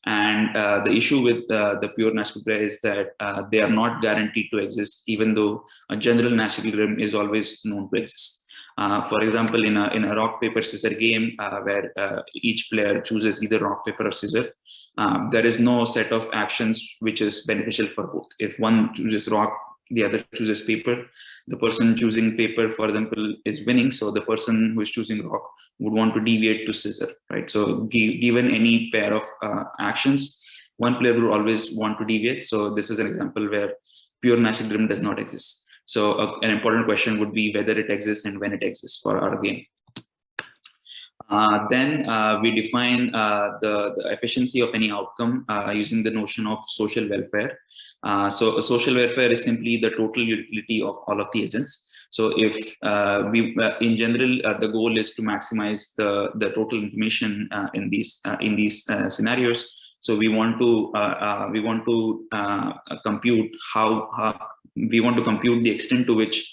And the issue with the pure Nash equilibria is that they are not guaranteed to exist, even though a general Nash equilibrium is always known to exist. For example, in a rock, paper, scissor game where each player chooses either rock, paper, or scissor, there is no set of actions which is beneficial for both. If one chooses rock, the other chooses paper. The person choosing paper, for example, is winning. So the person who is choosing rock would want to deviate to scissor, right? So given any pair of actions, one player will always want to deviate. So this is an example where pure Nash equilibrium does not exist. So an important question would be whether it exists and when it exists for our game. Then we define the efficiency of any outcome using the notion of social welfare. So social welfare is simply the total utility of all of the agents. So if in general, the goal is to maximize the total information in these scenarios. So we want to compute we want to compute the extent to which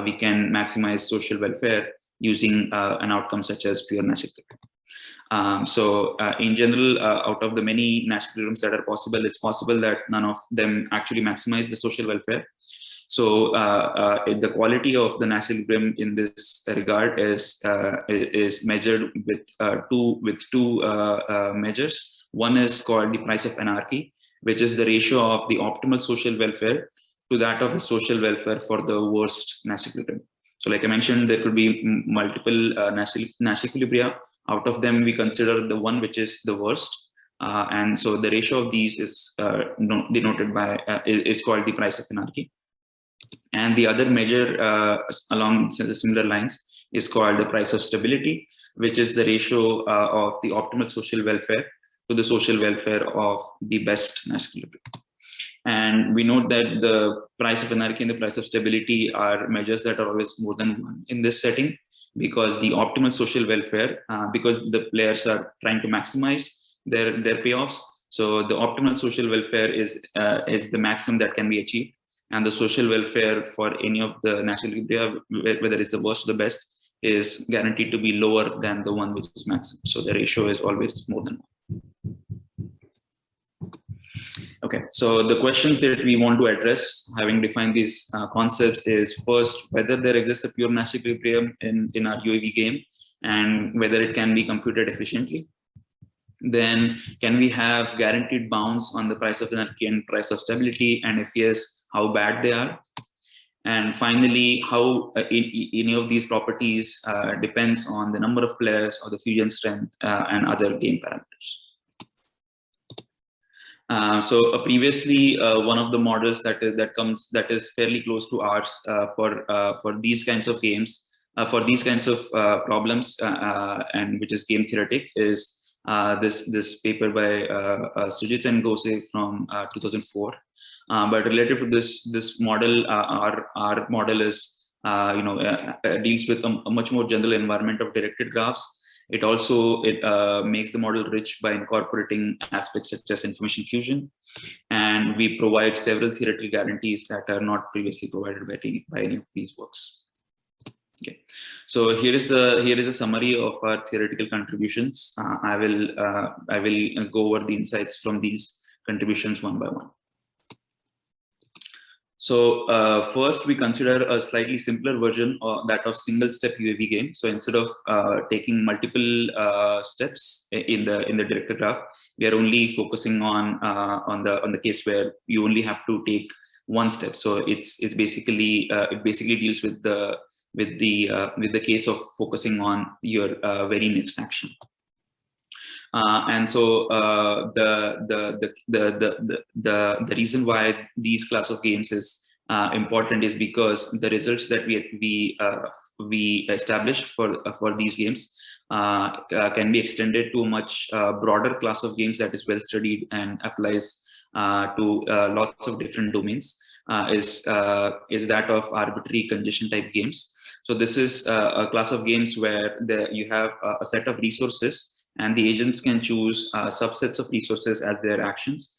we can maximize social welfare using an outcome such as pure natural equilibrium. In general, out of the many natural equilibriums that are possible, it's possible that none of them actually maximize the social welfare. So the quality of the natural equilibrium in this regard is measured with two measures. One is called the price of anarchy, which is the ratio of the optimal social welfare to that of the social welfare for the worst natural equilibrium. So like I mentioned, there could be multiple natural equilibria. Out of them, we consider the one which is the worst. And so the ratio of these is denoted by, is called the price of anarchy. And the other measure along similar lines is called the price of stability, which is the ratio of the optimal social welfare to the social welfare of the best natural equilibrium. And we note that the price of anarchy and the price of stability are measures that are always more than one in this setting, because the optimal social welfare, because the players are trying to maximize their payoffs. So the optimal social welfare is the maximum that can be achieved. And the social welfare for any of the natural equilibria, whether it's the worst or the best, is guaranteed to be lower than the one which is maximum. So the ratio is always more than one. Okay, so the questions that we want to address, having defined these concepts, is first, whether there exists a pure natural equilibrium in our UAV game, and whether it can be computed efficiently. Then, can we have guaranteed bounds on the price of anarchy and price of stability? And if yes, how bad they are? And finally, how any of these properties depends on the number of players or the fusion strength and other game parameters. Previously, one of the models that is fairly close to ours for these kinds of games, for these kinds of problems, and which is game theoretic, is this paper by Sujit and Gose from 2004. But related to this model, our model is deals with a much more general environment of directed graphs. It also makes the model rich by incorporating aspects such as information fusion, and we provide several theoretical guarantees that are not previously provided by any of these works. Okay, so here is a summary of our theoretical contributions. I will go over the insights from these contributions one by one. So first, we consider a slightly simpler version of that of single-step UAV game. So instead of taking multiple steps in the directed graph, we are only focusing on the case where you only have to take one step. So it basically deals with the case of focusing on your very next action. And so the reason why these class of games is important is because the results that we establish for these games can be extended to a much broader class of games that is well studied and applies to lots of different domains. Is that of arbitrary congestion type games. So this is a class of games where you have a set of resources, and the agents can choose subsets of resources as their actions,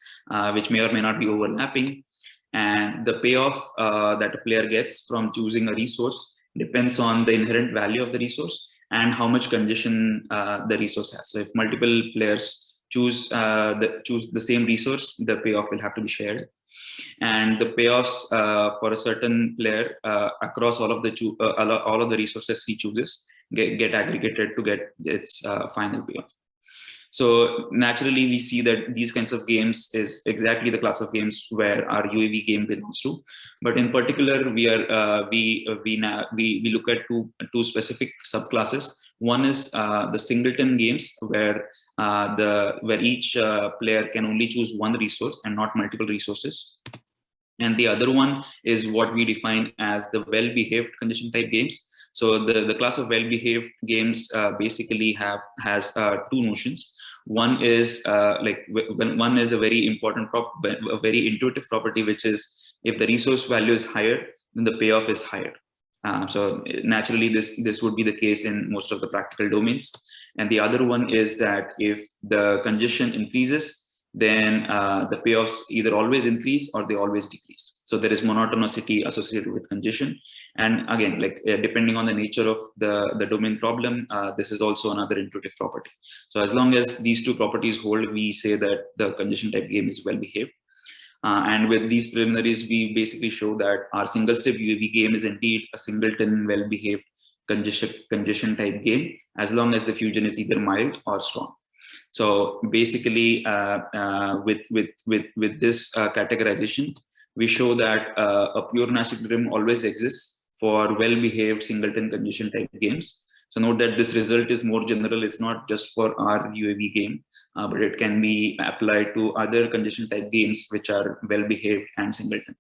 which may or may not be overlapping. And the payoff that a player gets from choosing a resource depends on the inherent value of the resource and how much congestion the resource has. So if multiple players choose the same resource, the payoff will have to be shared. And the payoffs for a certain player across all of the resources he chooses get aggregated to get its final payoff. So naturally, we see that these kinds of games is exactly the class of games where our UAV game belongs to. But in particular, we look at two specific subclasses. One is the singleton games, where each player can only choose one resource and not multiple resources. And the other one is what we define as the well-behaved congestion type games. So the class of well-behaved games basically has two notions. One is one is a very important a very intuitive property, which is if the resource value is higher, then the payoff is higher. So naturally, this would be the case in most of the practical domains. And the other one is that if the congestion increases, then the payoffs either always increase or they always decrease. So there is monotonicity associated with congestion. And again, like depending on the nature of the domain problem, this is also another intuitive property. So as long as these two properties hold, we say that the congestion type game is well behaved. And with these preliminaries, we basically show that our single step UAV game is indeed a singleton well behaved congestion type game, as long as the fusion is either mild or strong. So basically, with this categorization, we show that a pure Nash equilibrium always exists for well-behaved singleton congestion type games. So note that this result is more general. It's not just for our UAV game, but it can be applied to other congestion type games which are well-behaved and singleton.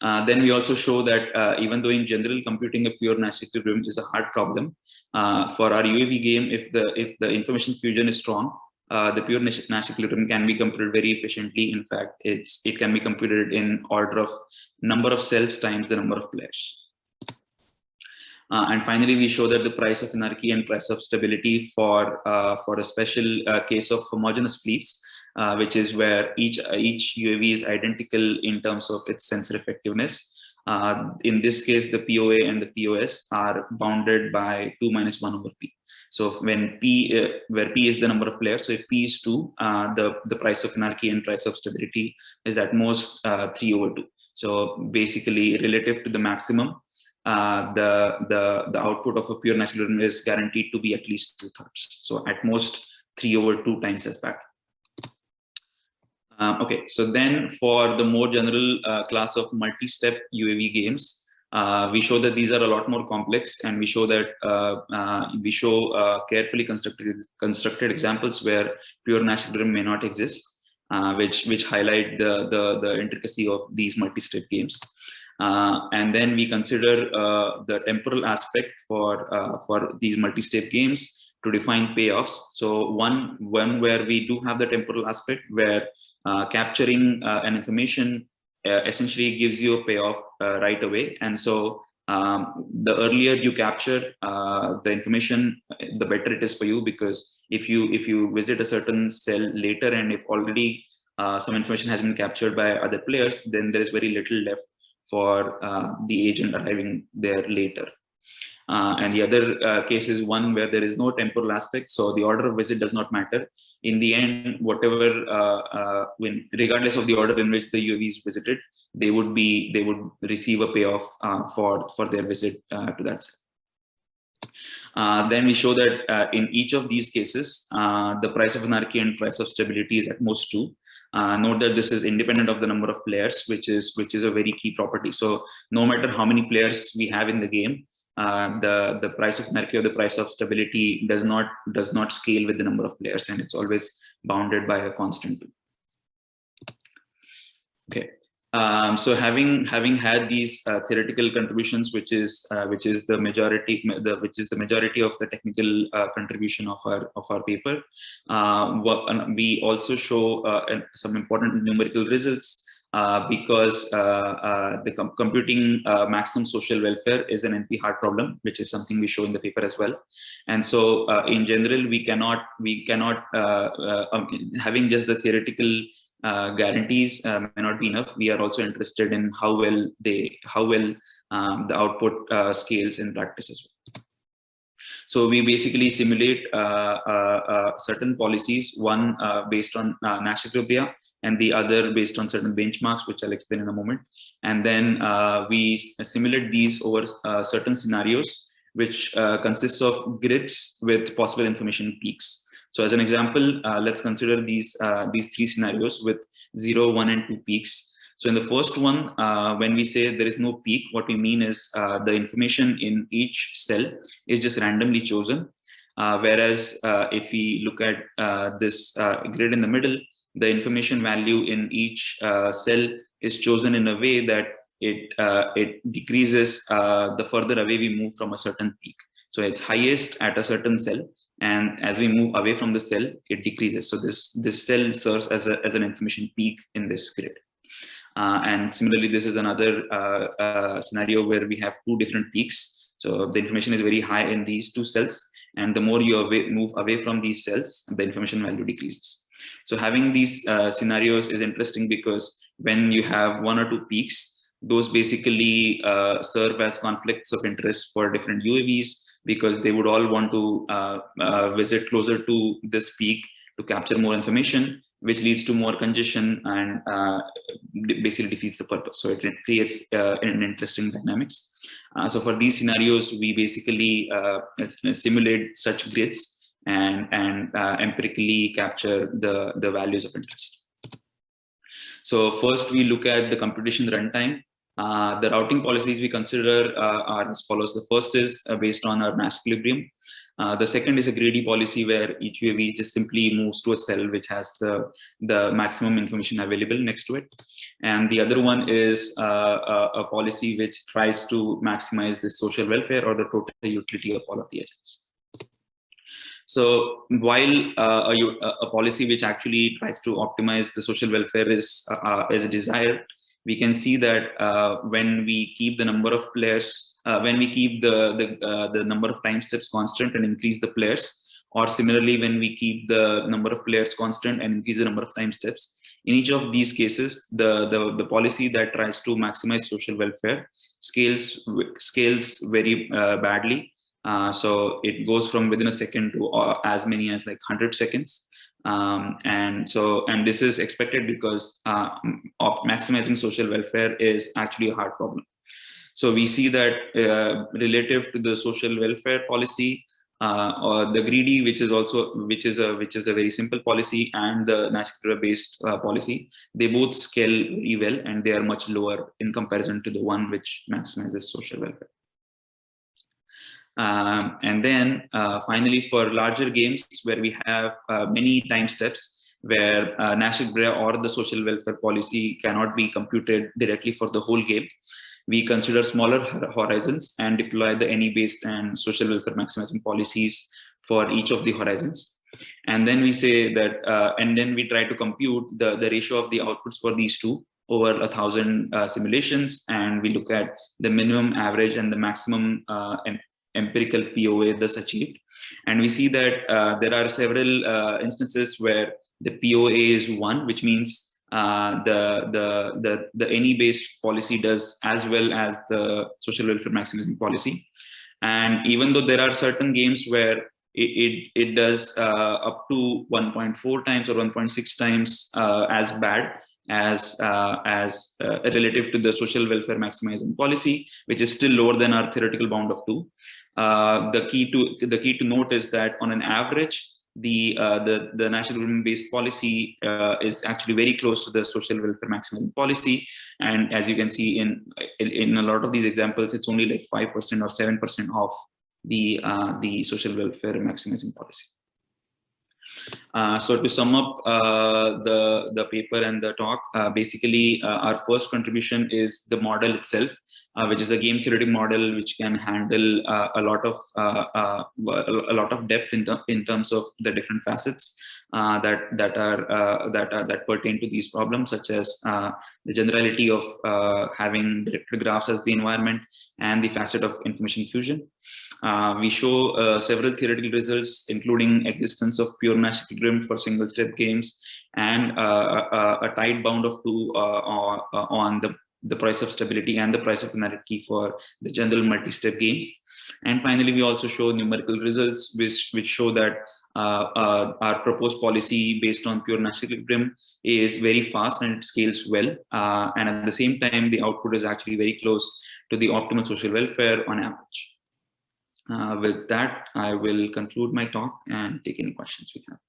Then we also show that even though in general computing a pure Nash equilibrium is a hard problem, for our UAV game, if the information fusion is strong, the pure Nash equilibrium can be computed very efficiently. In fact, it can be computed in order of number of cells times the number of players. And finally, we show that the price of anarchy and price of stability for a special case of homogeneous fleets, which is where each UAV is identical in terms of its sensor effectiveness. In this case, the POA and the POS are bounded by 2 - 1 over P. So when where P is the number of players, so if P is 2, the price of anarchy and price of stability is at most 3 over 2. So basically, relative to the maximum, the output of a pure Nash equilibrium is guaranteed to be at least 2/3. So at most 3 over 2 times as bad. Okay, so then for the more general class of multi-step UAV games, we show that these are a lot more complex, and we show that carefully constructed examples where pure Nash equilibrium may not exist, which highlight the intricacy of these multi-step games. And then we consider the temporal aspect for these multi-step games to define payoffs. So one where we do have the temporal aspect, where capturing an information essentially gives you a payoff right away. And so the earlier you capture the information, the better it is for you, because if you visit a certain cell later and if already some information has been captured by other players, then there is very little left for the agent arriving there later. And the other case is one where there is no temporal aspect, so the order of visit does not matter. In the end, whatever, regardless of the order in which the UAV is visited, they would receive a payoff for their visit to that set. Then we show that in each of these cases, the price of anarchy and price of stability is at most 2. Note that this is independent of the number of players, which is a very key property. So no matter how many players we have in the game, the price of anarchy or the price of stability does not scale with the number of players, and it's always bounded by a constant 2. Okay. So having had these theoretical contributions, which is the majority of the technical contribution of our paper, we also show some important numerical results, because the computing maximum social welfare is an NP hard problem, which is something we show in the paper as well. And so in general, we cannot having just the theoretical guarantees may not be enough. We are also interested in how well the output scales in practice as well. So we basically simulate certain policies, one based on Nash equilibria, and the other based on certain benchmarks, which I'll explain in a moment. And then we simulate these over certain scenarios, which consists of grids with possible information peaks. So as an example, let's consider these 3 scenarios with 0, 1, and 2 peaks. So in the first one, when we say there is no peak, what we mean is the information in each cell is just randomly chosen. Whereas if we look at this grid in the middle, the information value in each cell is chosen in a way that it decreases the further away we move from a certain peak. So it's highest at a certain cell, and as we move away from the cell, it decreases. So this cell serves as an information peak in this grid. And similarly, this is another scenario where we have 2 different peaks. So the information is very high in these 2 cells, and the more you move away from these cells, the information value decreases. So having these scenarios is interesting because when you have one or two peaks, those basically serve as conflicts of interest for different UAVs, because they would all want to visit closer to this peak to capture more information, which leads to more congestion and basically defeats the purpose. So it creates an interesting dynamics. So for these scenarios, we basically simulate such grids and empirically capture the values of interest. So first we look at the computation runtime. The routing policies we consider are as follows. The first is based on our Nash equilibrium. The second is a greedy policy where each UAV just simply moves to a cell which has the maximum information available next to it. And the other one is a policy which tries to maximize the social welfare or the total utility of all of the agents. So while a policy which actually tries to optimize the social welfare is desired, we can see that when we keep the number of players, when we keep the number of time steps constant and increase the players, or similarly when we keep the number of players constant and increase the number of time steps, in each of these cases, the policy that tries to maximize social welfare scales very badly. So it goes from within a second to as many as like 100 seconds. And this is expected because maximizing social welfare is actually a hard problem. So we see that relative to the social welfare policy, or the greedy, which is a very simple policy, and the Nash based policy, they both scale very well, and they are much lower in comparison to the one which maximizes social welfare. And then finally, for larger games where we have many time steps where Nash or the social welfare policy cannot be computed directly for the whole game, we consider smaller horizons and deploy the NE based and social welfare maximizing policies for each of the horizons. And then we say that, and then we try to compute the ratio of the outputs for these two over 1,000 simulations, and we look at the minimum, average, and the maximum empirical POA thus achieved. And we see that there are several instances where the POA is 1, which means the NE based policy does as well as the social welfare maximizing policy. And even though there are certain games where it does up to 1.4 times or 1.6 times as bad as relative to the social welfare maximizing policy, which is still lower than our theoretical bound of 2. The key to note is that on an average, the national based policy is actually very close to the social welfare maximizing policy, and as you can see in a lot of these examples, it's only like 5% or 7% of the social welfare maximizing policy. So to sum up the paper and the talk, basically our first contribution is the model itself, which is the game theoretic model, which can handle a lot of depth in terms of the different facets that pertain to these problems, such as the generality of having directed graphs as the environment and the facet of information fusion. We show several theoretical results, including existence of pure Nash equilibrium for single step games and a tight bound of 2 on the price of stability and the price of penalty for the general multi-step games. And finally, we also show numerical results which show that our proposed policy based on pure Nash equilibrium is very fast and it scales well. And at the same time, the output is actually very close to the optimal social welfare on average. With that, I will conclude my talk and take any questions we have.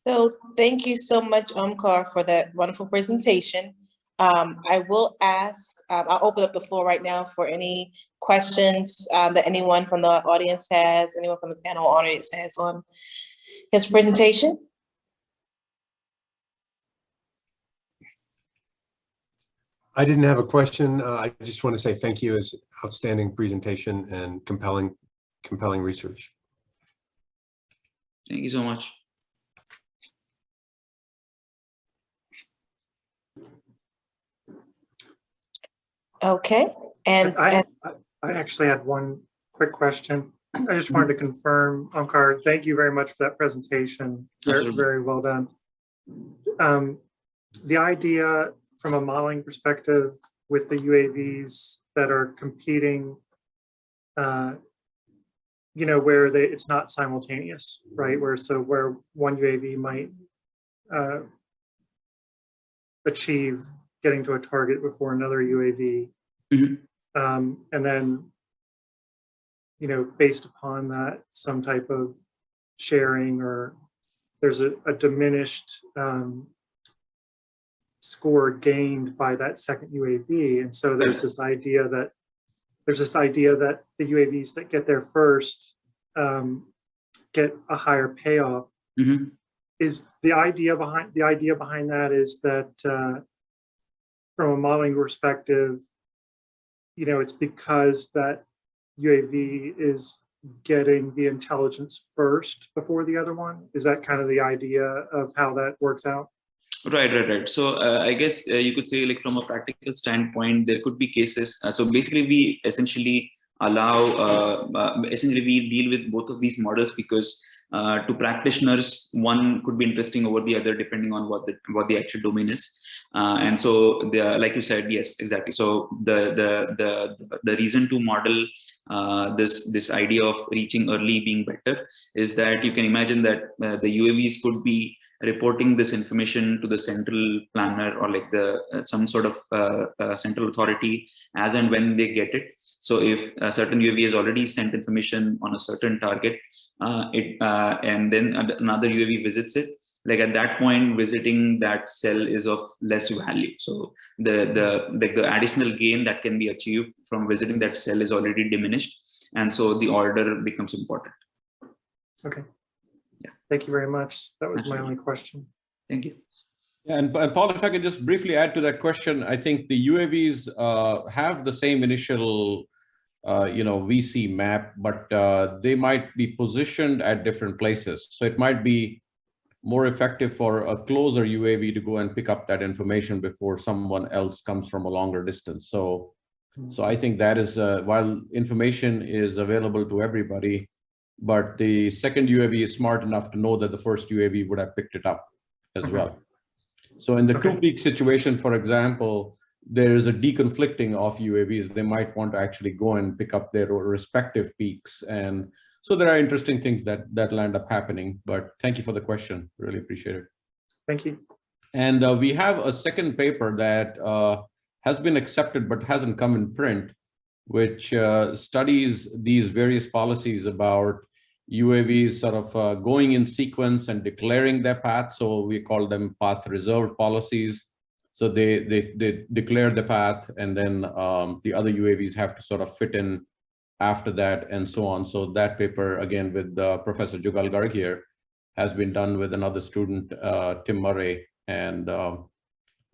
So thank you so much, Omkar, for that wonderful presentation. I will ask, I'll open up the floor right now for any questions that anyone from the audience has, anyone from the panel audience has on his presentation. I didn't have a question. I just want to say thank you. It's outstanding presentation and compelling research. Thank you so much. Okay, and I actually had one quick question. I just wanted to confirm, Omkar, thank you very much for that presentation. Very, Absolutely. very well done. The idea from a modeling perspective with the UAVs that are competing, you know, where it's not simultaneous, right? Where one UAV might achieve getting to a target before another UAV. Mhm. And then, you know, based upon that, some type of sharing, or there's a diminished score gained by that second UAV. And so there's this idea that the UAVs that get there first get a higher payoff. Mhm. Is the idea behind that is that from a modeling perspective, you know, it's because that UAV is getting the intelligence first before the other one? Is that kind of the idea of how that works out? Right. So I guess you could say, like, from a practical standpoint, there could be cases. So basically, we essentially we deal with both of these models because to practitioners, one could be interesting over the other depending on what the actual domain is. And so, like you said, yes, exactly. So the reason to model this idea of reaching early being better is that you can imagine that the UAVs could be reporting this information to the central planner or like some sort of central authority as and when they get it. So if a certain UAV has already sent information on a certain target, and then another UAV visits it, like at that point, visiting that cell is of less value. So the additional gain that can be achieved from visiting that cell is already diminished, and so the order becomes important. Okay. Yeah. Thank you very much. That was my only question. Thank you. Yeah, and Paul, if I could just briefly add to that question, I think the UAVs have the same initial, VC map, but they might be positioned at different places. So it might be more effective for a closer UAV to go and pick up that information before someone else comes from a longer distance. So I think that is, while information is available to everybody, but the second UAV is smart enough to know that the first UAV would have picked it up as well. So in the two-peak situation, for example, there is a deconflicting of UAVs. They might want to actually go and pick up their respective peaks. And so there are interesting things that will end up happening. But thank you for the question. Really appreciate it. Thank you. And we have a second paper that has been accepted but hasn't come in print, which studies these various policies about UAVs sort of going in sequence and declaring their path. So we call them path reserved policies. So they declare the path, and then the other UAVs have to sort of fit in after that, and so on. So that paper, again, with Professor Jugal Garg here, has been done with another student, Tim Murray. And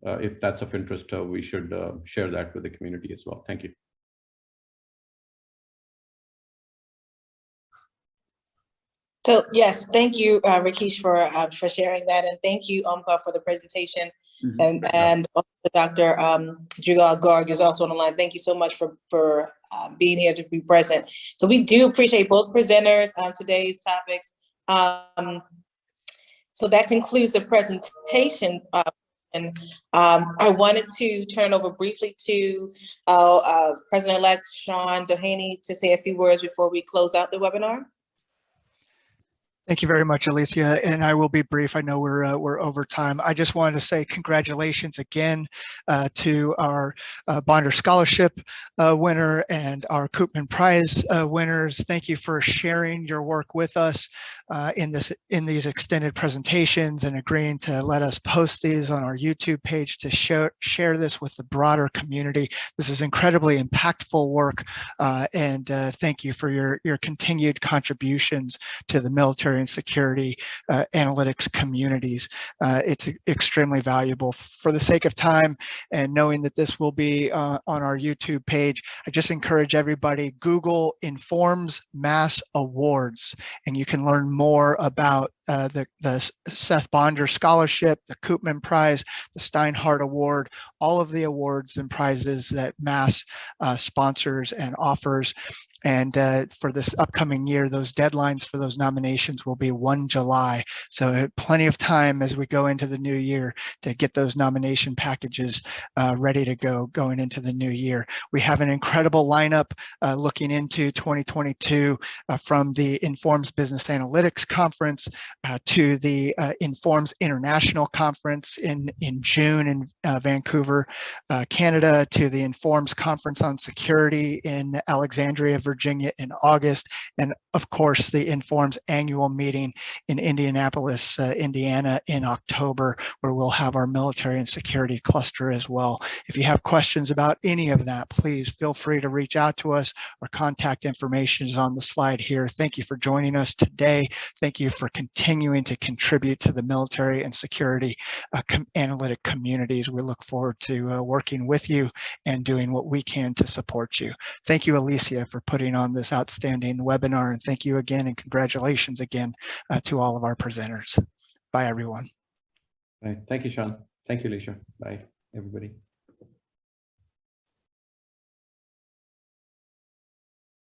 if that's of interest, we should share that with the community as well. Thank you. So yes, thank you, Rakesh, for sharing that, and thank you, Omkar, for the presentation. And also Dr. Jugal Garg is also on the line. Thank you so much for being here to be present. So we do appreciate both presenters on today's topics. So that concludes the presentation. And I wanted to turn it over briefly to President-elect Sean Doheny to say a few words before we close out the webinar. Thank you very much, Alicia, and I will be brief. I know we're over time. I just wanted to say congratulations again to our Bonder Scholarship winner and our Koopman Prize winners. Thank you for sharing your work with us in these extended presentations and agreeing to let us post these on our YouTube page to share this with the broader community. This is incredibly impactful work, and thank you for your continued contributions to the military and security analytics communities. It's extremely valuable. For the sake of time and knowing that this will be on our YouTube page, I just encourage everybody, Google Informs Mass Awards, and you can learn more about the Seth Bonder Scholarship, the Koopman Prize, the Steinhardt Award, all of the awards and prizes that Mass sponsors and offers. And for this upcoming year, those deadlines for those nominations will be 1 July. So plenty of time as we go into the new year to get those nomination packages ready to go going into the new year. We have an incredible lineup looking into 2022 from the Informs Business Analytics Conference to the Informs International Conference in June in Vancouver, Canada, to the Informs Conference on Security in Alexandria, Virginia in August, and of course the Informs annual meeting in Indianapolis, Indiana in October, where we'll have our military and security cluster as well. If you have questions about any of that, please feel free to reach out to us. Our contact information is on the slide here. Thank you for joining us today. Thank you for continuing to contribute to the military and security analytic communities. We look forward to working with you and doing what we can to support you. Thank you, Alicia, for putting on this outstanding webinar. And thank you again, and congratulations again to all of our presenters. Bye, everyone. Right. Thank you, Sean. Thank you, Alicia. Bye, everybody.